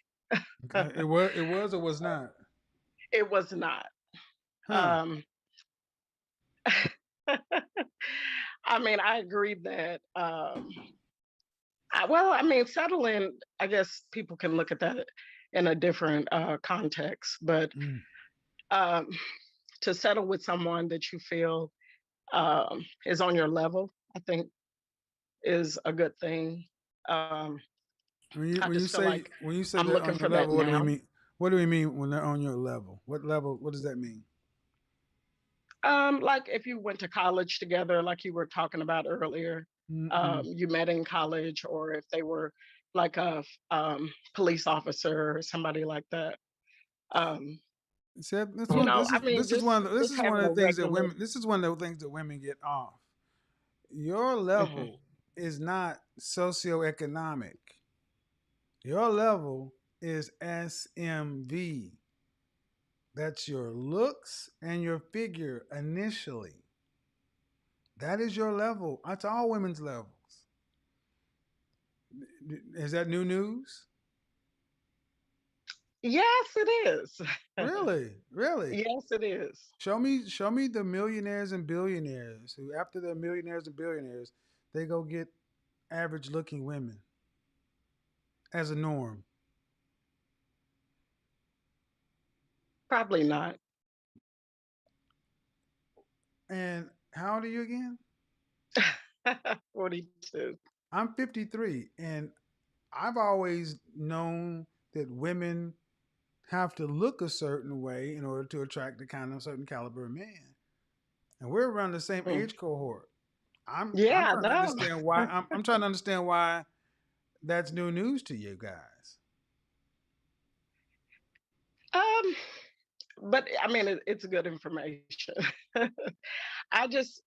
Okay. It was. It was or was not. It was not. Huh. I mean, I agree that, I mean, settling, I guess people can look at that in a different context, but um, to settle with someone that you feel is on your level, I think is a good thing. I When you just feel say like I'm they're looking on your for that level, what do we now. mean? What do we mean when they're on your level? What level? What does that mean? Like if you went to college together, like you were talking about earlier, Mm-mm. you met in college, or if they were like a police officer or somebody like that. See, You know, I mean, this is one of the, this just is one having of a the things that regular. women. This is one of the things that women get off. Your Mhm. level is not socioeconomic. Your level is SMV. That's your looks and your figure initially. That is your level. That's all women's levels. Is that new news? Yes, it is. Really? Really? Yes, it is. Show me the millionaires and billionaires who, after they're millionaires and billionaires, they go get average looking women as a norm. Probably not. And how old are you again? 42. I'm 53, and I've always known that women have to look a certain way in order to attract the kind of certain caliber of man. And we're around the same Mm. age cohort. I'm Yeah, trying to no. understand why I'm trying to understand why that's new news to you guys. Um, but I mean, it's good information. I just,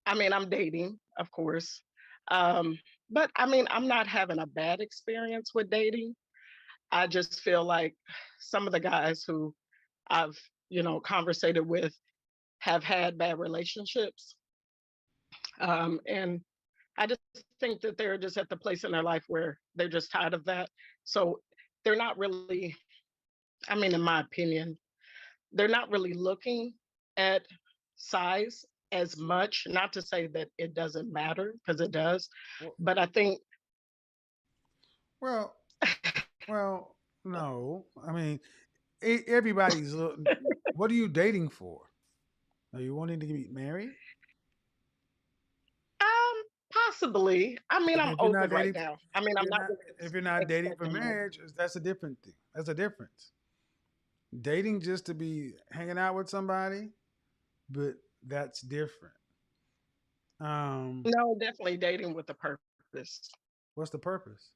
I mean, I'm dating, of course. Um, but I mean, I'm not having a bad experience with dating. I just feel like some of the guys who I've, conversated with have had bad relationships. And I just think that they're just at the place in their life where they're just tired of that. So they're not really, I mean, in my opinion, they're not really looking at size as much. Not to say that it doesn't matter, because it does, but I think. Well, well, no. I mean, everybody's. What are you dating for? Are you wanting to get married? Possibly. I mean, I'm If you're not open right dating, now. I mean, if I'm you're not not really if you're not dating for expecting marriage. marriage, that's a different thing. That's a difference. Dating just to be hanging out with somebody, but that's different. Um, No, definitely dating with a purpose. what's the purpose?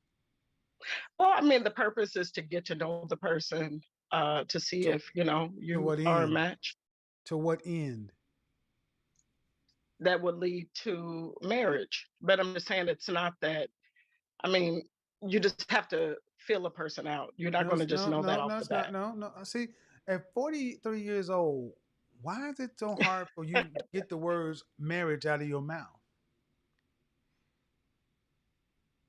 Well, I mean, the purpose is to get to know the person, to see To if, to you what are a end? match To what end? that would lead to marriage. But I'm just saying it's not that, I mean, you just have to feel a person out. You're not No, going to just no, know that no, off no. the It's not. bat. No, no. See, at 43 years old, why is it so hard for you to get the words marriage out of your mouth?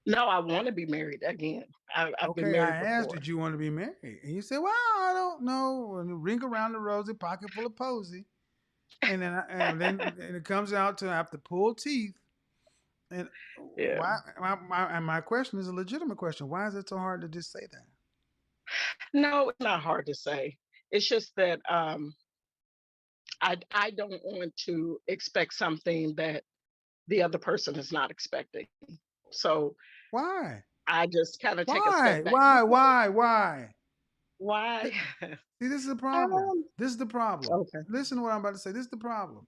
No, I want to be married again. I've been Okay, I married asked, before. did you want to be married? And you said, well, I don't know. And ring around the rosy, pocket full of posy. And then it comes out to I have to pull teeth And Yeah. why? My question is a legitimate question. Why is it so hard to just say that? No, it's not hard to say. It's just that I don't want to expect something that the other person is not expecting. So Why? I just kind of take a Why? step back. Why? Why? See, this is the problem. Um, This is the problem. okay. Listen to what I'm about to say. This is the problem.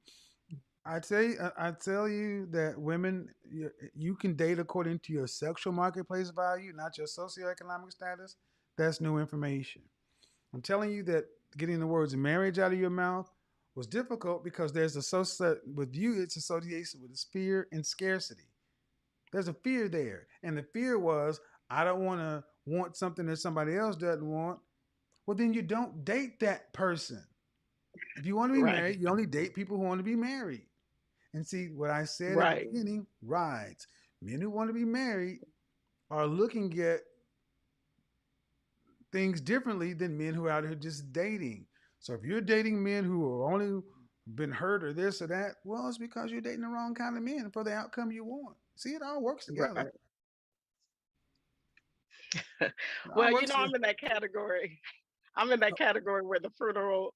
I tell you that women, you can date according to your sexual marketplace value, not your socioeconomic status. That's new information. I'm telling you that getting the words marriage out of your mouth was difficult because there's with you, it's associated with fear and scarcity. There's a fear there. And the fear was, I don't want something that somebody else doesn't want. Well, then you don't date that person. If you want to be Right. married, you only date people who want to be married. And see, what I said at the Right. beginning rides. Men who want to be married are looking at things differently than men who are out here just dating. So if you're dating men who are only been hurt or this or that, well, it's because you're dating the wrong kind of men for the outcome you want. See, it all works together. Right. It all Well, works I'm together. in that category. I'm in that category where the funeral,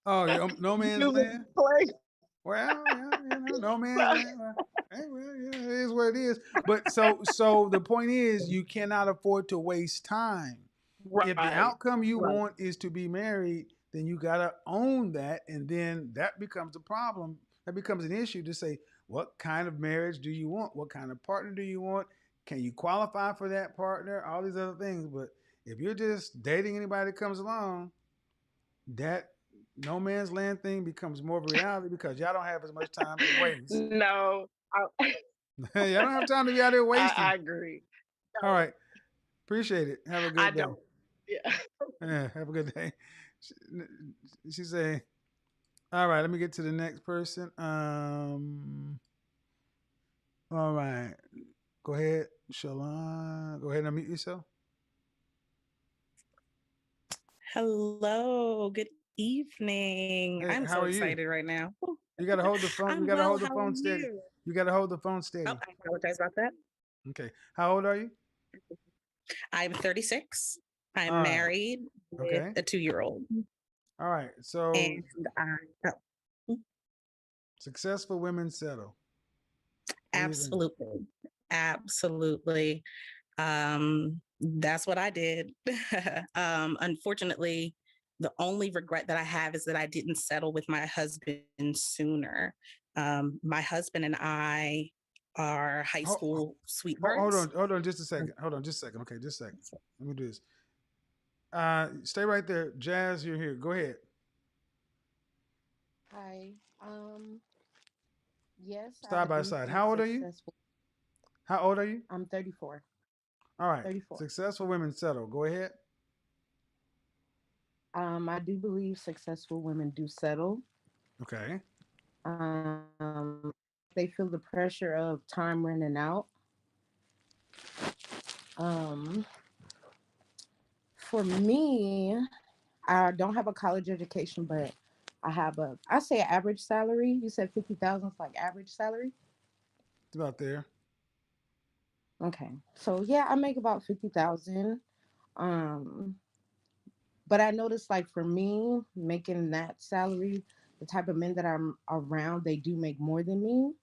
Oh, no man's music land. plays. Well, yeah, no man's land. Hey, well, yeah, it is what it is. But so the point is, you cannot afford to waste time. If the Right. outcome you Right. want is to be married, then you gotta own that, and then that becomes a problem. That becomes an issue to say, what kind of marriage do you want? What kind of partner do you want? Can you qualify for that partner? All these other things. But if you're just dating anybody that comes along, that no man's land thing becomes more of a reality because y'all don't have as much time to waste. No, Y'all don't have time to be out there I wasting. agree. All right. Appreciate it. Have a I good day. don't. Yeah. Yeah, have a good day. She say, all right, let me get to the next person. All right. Go ahead, Shalon. Go ahead and unmute yourself. Hello, good evening. Hey, I'm how so are you? excited right now. Whew. You gotta hold the phone. You I'm gotta well. hold the How are phone steady. you? You gotta hold the phone Oh, steady. I apologize about that. Okay. How old are you? I'm 36. All I'm right. married with Okay. a 2-year-old. All right. So And oh, successful women settle. What do you think? absolutely. Absolutely. That's what I did. Unfortunately, the only regret that I have is that I didn't settle with my husband sooner. My husband and I are high school sweethearts. Hold on just a second. Hold on just a second. Okay, just a second. Let me do this. Stay right there. Jazz, you're here. Go ahead. Hi. Yes, I Side by do side. think How old are you? successful. How old are you? I'm 34. All right. 34. Successful women settle. Go ahead. I do believe successful women do settle. Okay. They feel the pressure of time running out. Um, for me, I don't have a college education, but I say average salary. You said 50,000 is like average salary. It's about there. Okay. So yeah, I make about 50,000. Um, but I noticed like for me, making that salary, the type of men that I'm around, they do make more than me.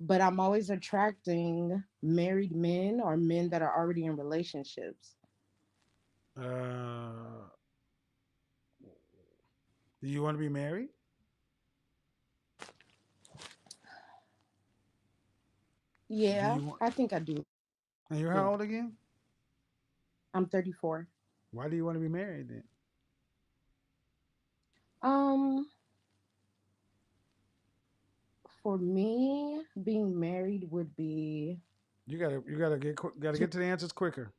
But I'm always attracting married men or men that are already in relationships. Uh, do you want to be married? Do Yeah, you want? I think I do. And you're Yeah. how old again? I'm 34. Why do you want to be married then? Um, for me, being married would be Gotta get to the answers quicker.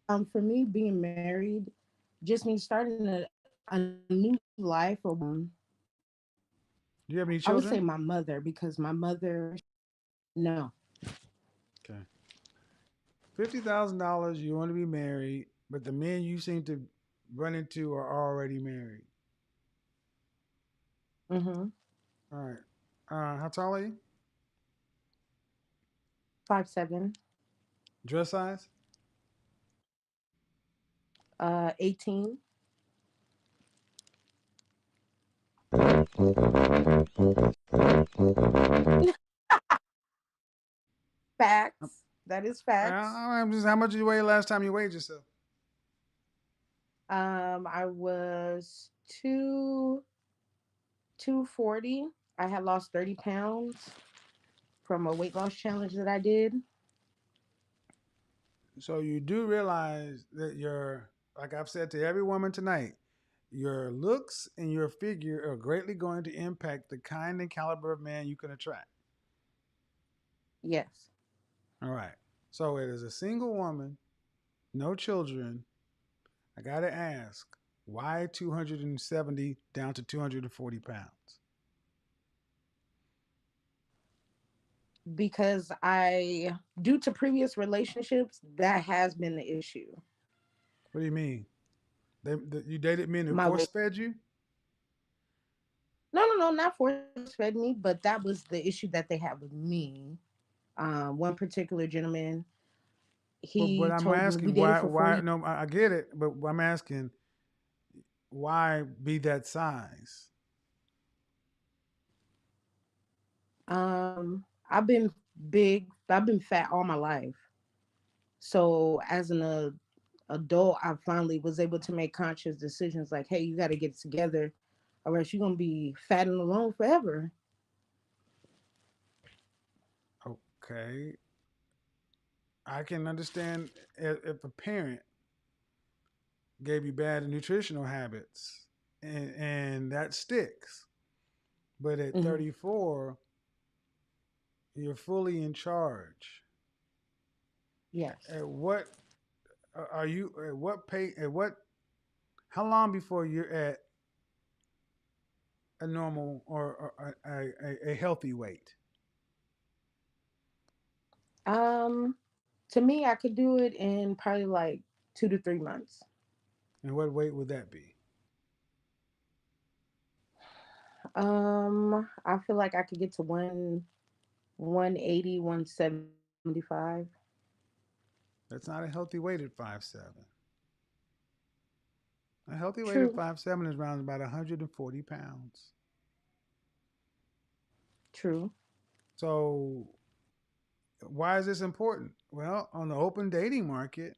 for me being married just means starting a new life. Do you have any I would say children? my mother because my mother, no. Okay. $50,000. You want to be married, but the men you seem to run into are already married. Mm-hmm. All right. How tall are you? 5'7". Dress size? 18. Facts. That is facts. I'm just, how much did you weigh last time you weighed yourself? I was 240. I had lost 30 pounds from a weight loss challenge that I did. So you do realize that your, like I've said to every woman tonight, your looks and your figure are greatly going to impact the kind and caliber of man you can attract. Yes. All right. So it is a single woman, no children. I got to ask, why 270 down to 240 pounds? Because due to previous relationships, that has been the issue. What do you mean? You dated men who My force weight. fed you? No, not force fed me, but that was the issue that they had with me. One particular gentleman, But he I'm told me we asking dated why, for 4 years. no, I get it, but I'm asking why be that size? I've been big, I've been fat all my life. So as an adult, I finally was able to make conscious decisions like, hey, you got to get it together, or else you're gonna be fat and alone forever. Okay. I can understand if a parent gave you bad nutritional habits and that sticks. But at 34, you're fully in charge. Yes. At what are you, at what pay, at what, how long before you're at a normal or a healthy weight? To me, I could do it in probably like 2 to 3 months. And what weight would that be? I feel like I could get to 180, 175. That's not a healthy weight at 5'7". A healthy weight at True. 5'7" is around about 140 pounds. True. So why is this important? Well, on the open dating market,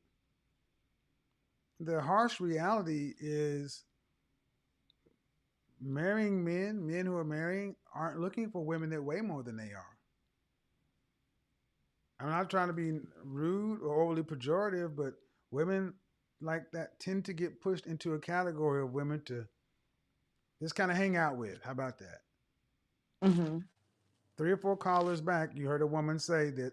the harsh reality is marrying men who are marrying aren't looking for women that weigh more than they are. I'm not trying to be rude or overly pejorative, but women like that tend to get pushed into a category of women to just kind of hang out with. How about that? Mm-hmm. 3 or 4 callers back, you heard a woman say that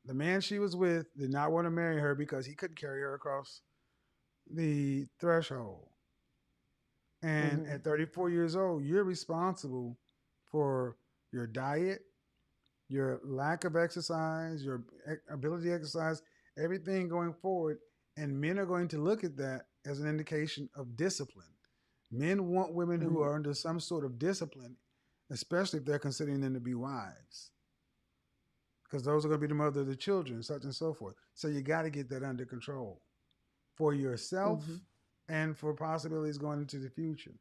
the man she was with did not want to marry her because he couldn't carry her across the threshold. And at 34 years old, you're responsible for your diet, your lack of exercise, your ability to exercise, everything going forward. And men are going to look at that as an indication of discipline. Men want women who are under some sort of discipline, especially if they're considering them to be wives, because those are going to be the mother of the children, such and so forth. So you got to get that under control for yourself and for possibilities going into the future.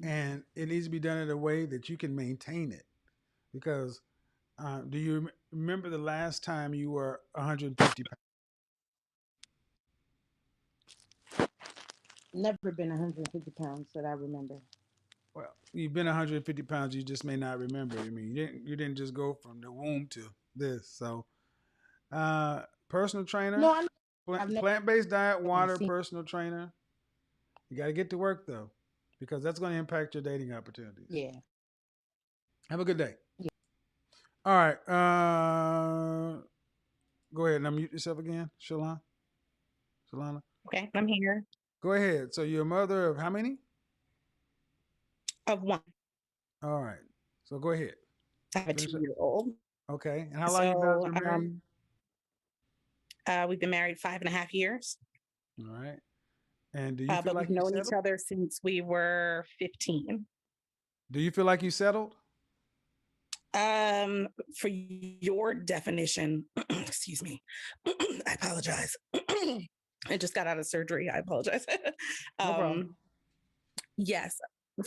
And it needs to be done in a way that you can maintain it. Because do you remember the last time you were 150 pounds? Never been 150 pounds that I remember. Well, you've been 150 pounds. You just may not remember. I mean, you didn't just go from the womb to this. So, personal trainer, No, I've never plant-based diet, water, seen. personal trainer. You got to get to work though, because that's going to impact your dating opportunities. Yeah. Have a good day. Yeah. All right. Go ahead and unmute yourself again, Shalana. Okay, I'm here. Go ahead. So you're a mother of how many? Of one. All right. So go ahead. I have a 2-year-old. Okay. And how long you guys So been married? we've been married 5.5 years. All right. And do you feel But like we've you known each settled? other since we were 15. Do you feel like you settled? For your definition, excuse me, I apologize. I just got out of surgery. I apologize. No problem. Yes,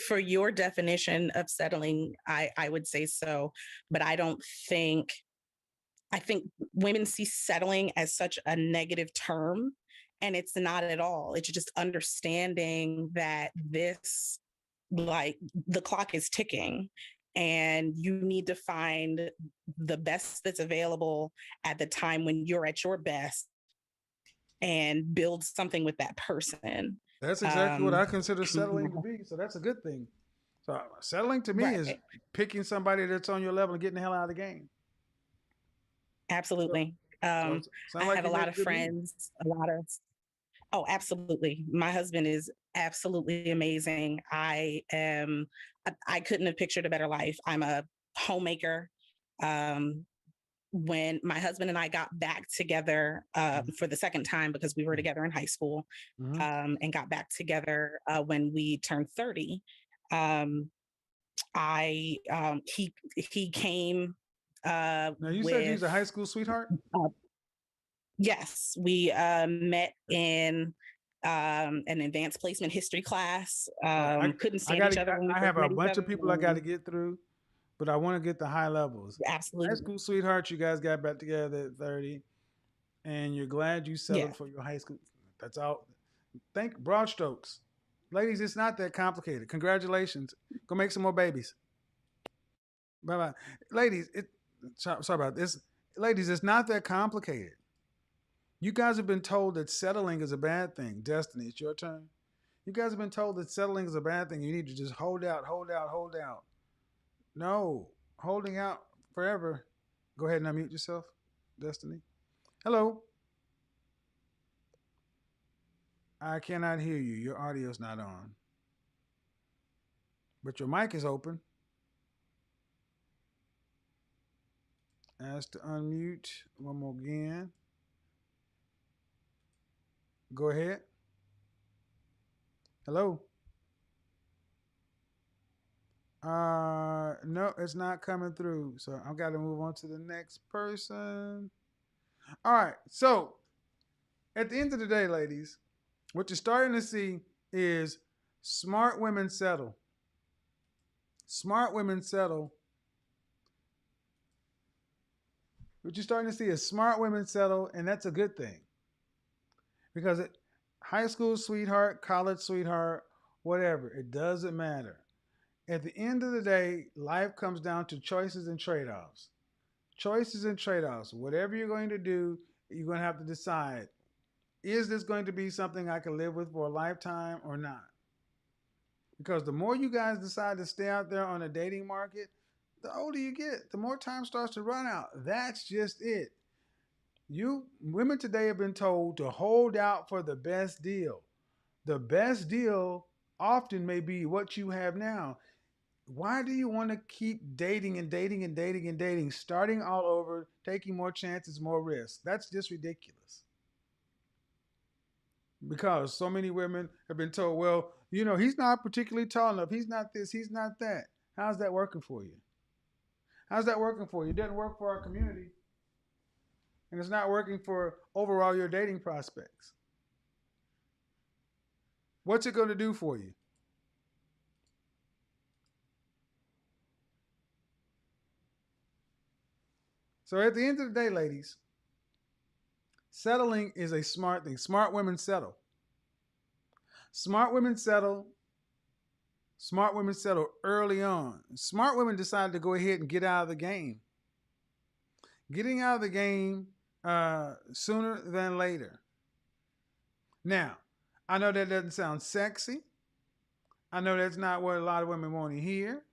for your definition of settling, I would say so, but I don't think, I think women see settling as such a negative term, and it's not at all. It's just understanding that this, like, the clock is ticking and you need to find the best that's available at the time when you're at your best and build something with that person. That's exactly what I consider settling to be. So that's a good thing. So settling to me is picking somebody that's on your level and getting the hell out of the game. Absolutely. I have a lot of friends, oh, absolutely. My husband is absolutely amazing. I couldn't have pictured a better life. I'm a homemaker. When my husband and I got back together for the second time, because we were together in high school, and got back together when we turned 30, he came. Now you said he's a high school sweetheart? Yes, we met in an advanced placement history class. Couldn't stand each other. When we I have a bunch of people I got to get through, but I want to get the high levels. Absolutely. High school sweetheart, you guys got back together at 30, and you're glad you settled for your high school. That's all. Think broad strokes. Ladies, it's not that complicated. Congratulations. Go make some more babies. Bye-bye. Ladies, sorry about this. Ladies, it's not that complicated. You guys have been told that settling is a bad thing. Destiny, it's your turn. You guys have been told that settling is a bad thing. You need to just hold out, hold out, hold out. No, holding out forever. Go ahead and unmute yourself, Destiny. Hello. I cannot hear you. Your audio's not on. But your mic is open. Ask to unmute one more again. Go ahead. Hello. No, it's not coming through. So I've got to move on to the next person. All right. So at the end of the day, ladies, what you're starting to see is smart women settle. Smart women settle. What you're starting to see is smart women settle, and that's a good thing. Because high school sweetheart, college sweetheart, whatever, it doesn't matter. At the end of the day, life comes down to choices and trade-offs. Choices and trade-offs. Whatever you're going to do, you're going to have to decide, is this going to be something I can live with for a lifetime or not? Because the more you guys decide to stay out there on the dating market, the older you get, the more time starts to run out. That's just it. You women today have been told to hold out for the best deal. The best deal often may be what you have now. Why do you want to keep dating and dating and dating and dating, starting all over, taking more chances, more risks? That's just ridiculous. Because so many women have been told, well, you know, he's not particularly tall enough. He's not this, he's not that. How's that working for you? How's that working for you? It doesn't work for our community. And it's not working for overall your dating prospects. What's it going to do for you? So at the end of the day, ladies, settling is a smart thing. Smart women settle. Smart women settle. Smart women settle early on. Smart women decide to go ahead and get out of the game. Getting out of the game sooner than later. Now, I know that doesn't sound sexy. I know that's not what a lot of women want to hear.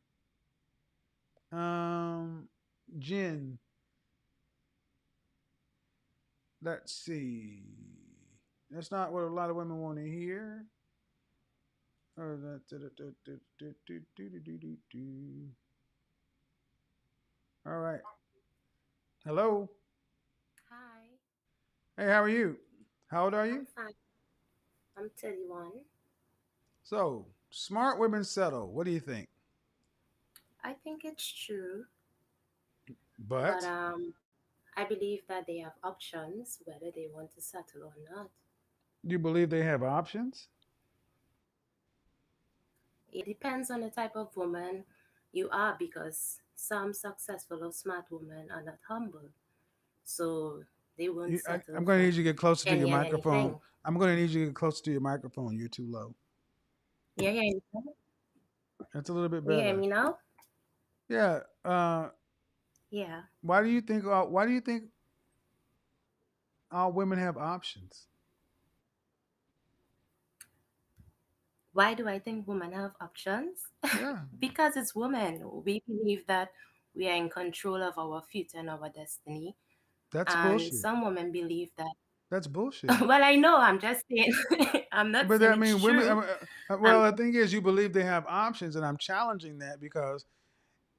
Jen. Let's see. That's not what a lot of women want to hear. All right. Hello. Hi. Hey, how are you? How old are you? I'm fine. I'm 31. So, smart women settle. What do you think? I think it's true. But But I believe that they have options whether they want to settle or not. you believe they have options? It depends on the type of woman you are because some successful or smart women are not humble. So they won't I'm settle going to for need you to get closer to your any and microphone. anything. I'm going to need you to get closer to your microphone. You're too low. Yeah, yeah. That's a little bit You hear better. me now? Yeah. Yeah. Why do you think? Why do you think all women have options? Why do I think women have options? Yeah, Because it's women. We believe that we are in control of our future and our destiny. that's And bullshit. some women believe that. That's bullshit. Well, I know, I'm just saying, I'm not But that saying I mean, it's women. true. I'm Well, the thing is, you believe they have options, and I'm challenging that because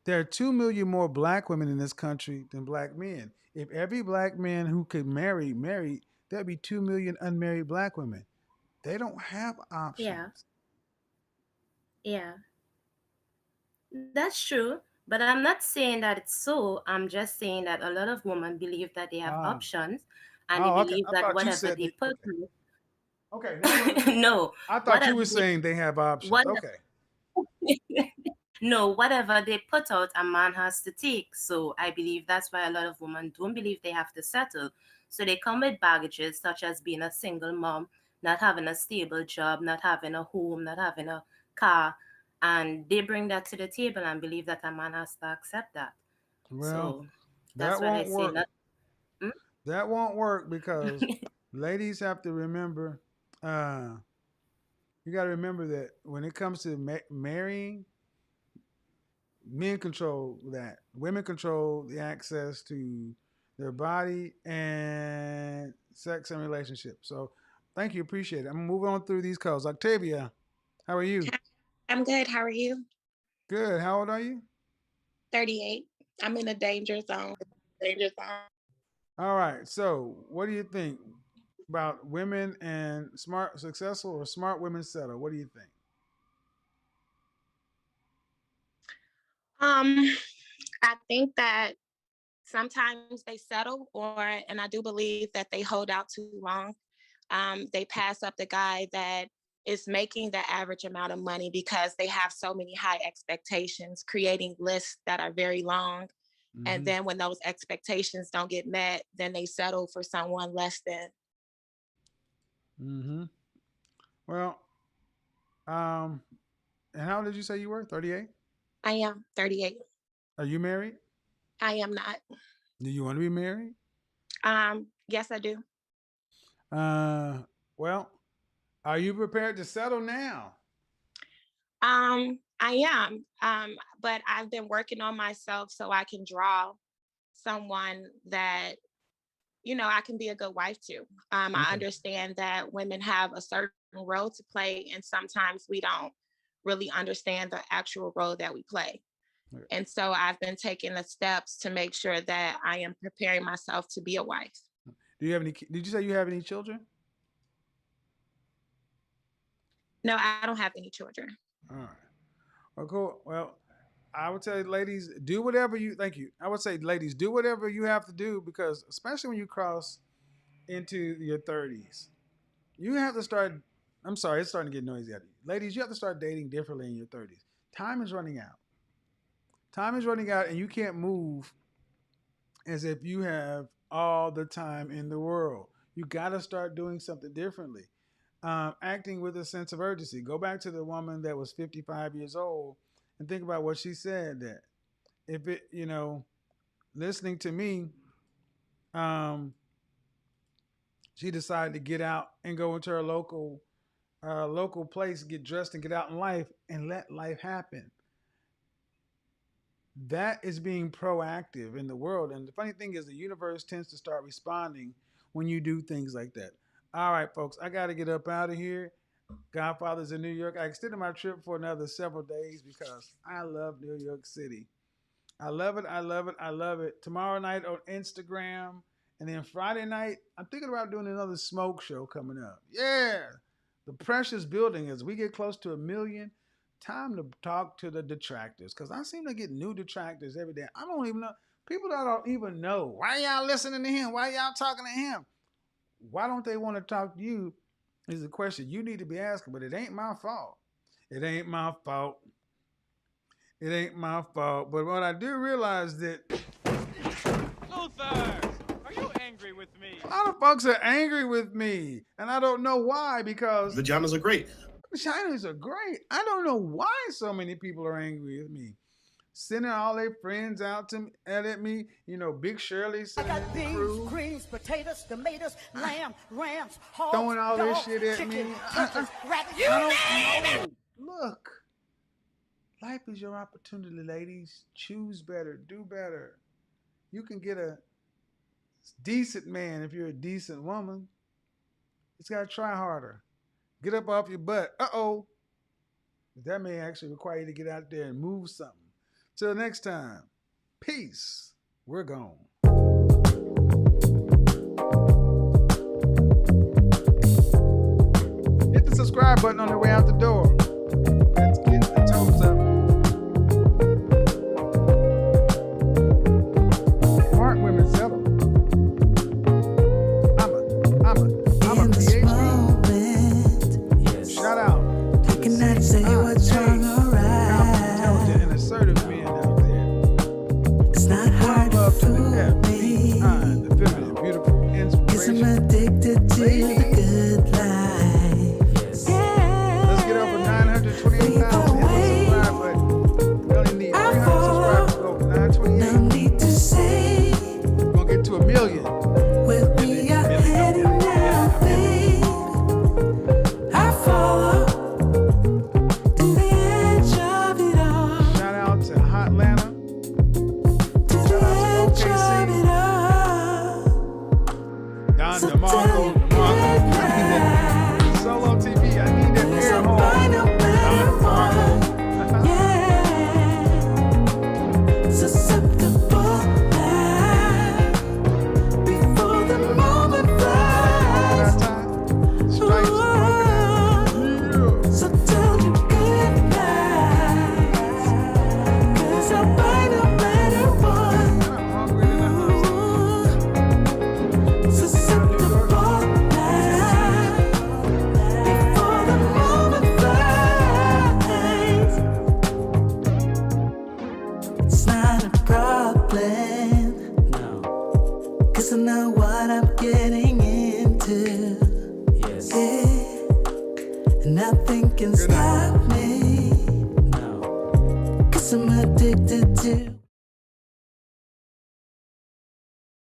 there are 2 million more black women in this country than black men. If every black man who could married, there'd be 2 million unmarried black women. They don't have yeah, options. yeah, that's true. But I'm not saying that it's so. I'm just saying that a lot of women believe that they have Ah, options and they oh, okay. believe I that thought you whatever said they they. put Okay, okay. Never mind. no, I thought you whatever were they, saying they have options. whatever Okay. no, whatever they put out, a man has to take. So I believe that's why a lot of women don't believe they have to settle. So they come with baggages such as being a single mom, not having a stable job, not having a home, not having a car. And they bring that to the table and believe that a man has to accept that. Well, So that's that what I won't say. work. Not, mm? That won't work because ladies have to remember. Uh, you got to remember that when it comes to marrying, men control that. Women control the access to their body and sex and relationships. So, thank you, appreciate it. I'm moving on through these calls. Octavia, how are you? I'm good. How are you? Good. How old are you? 38. I'm in a danger zone. Danger zone. All right. So, what do you think about women and smart, successful, or smart women settle? What do you think? Um, I think that sometimes they settle, and I do believe that they hold out too long. They pass up the guy that is making the average amount of money because they have so many high expectations, creating lists that are very long. And Mm-hmm. then when those expectations don't get met, then they settle for someone less than. Mm-hmm. Well, um, and how old did you say you were? 38? I am 38. Are you married? I am not. Do you want to be married? Yes, I do. Uh, well, are you prepared to settle now? I am. But I've been working on myself so I can draw someone that, I can be a good wife to. I Okay. understand that women have a certain role to play, and sometimes we don't really understand the actual role that we play. Okay. And so I've been taking the steps to make sure that I am preparing myself to be a wife. Do you have any? Did you say you have any children? No, I don't have any children. All right. Well, cool. Well, I would say, ladies, do whatever you. Thank you. I would say, ladies, do whatever you have to do because, especially when you cross into your 30s, you have to start. I'm sorry, it's starting to get noisy out of you. Ladies, you have to start dating differently in your 30s. Time is running out. Time is running out, and you can't move as if you have all the time in the world. You got to start doing something differently. Acting with a sense of urgency. Go back to the woman that was 55 years old and think about what she said. That if it, listening to me, um, she decided to get out and go into her local place, get dressed and get out in life and let life happen. That is being proactive in the world. And the funny thing is, the universe tends to start responding when you do things like that. All right, folks, I got to get up out of here. Godfather's in New York. I extended my trip for another several days because I love New York City. I love it. I love it. I love it. Tomorrow night on Instagram. And then Friday night, I'm thinking about doing another smoke show coming up. Yeah. The precious building as we get close to 1 million. Time to talk to the detractors because I seem to get new detractors every day. I don't even know. People that don't even know. Why y'all listening to him? Why y'all talking to him? Why don't they want to talk to you is a question you need to be asking, but it ain't my fault. It ain't my fault. It ain't my fault. But what I do realize that Luther, are you angry with me? a lot of folks are angry with me, and I don't know why, because Vaginas are great. vaginas are great. I don't know why so many people are angry with me. Sending all their friends out to at me, you know, Big Shirley sending I got the beans, crew, greens, potatoes, tomatoes, lamb, rams, hogs, throwing all this dogs, shit at chicken, me. turkeys, rabbits. You I name don't know. Look, life is your opportunity, ladies. Choose better, do better. You can get a decent man if you're a decent woman. Just gotta try harder. Get up off your butt. Uh-oh. That may actually require you to get out there and move something. Till next time, peace. We're gone. Hit the subscribe button on the way out the door.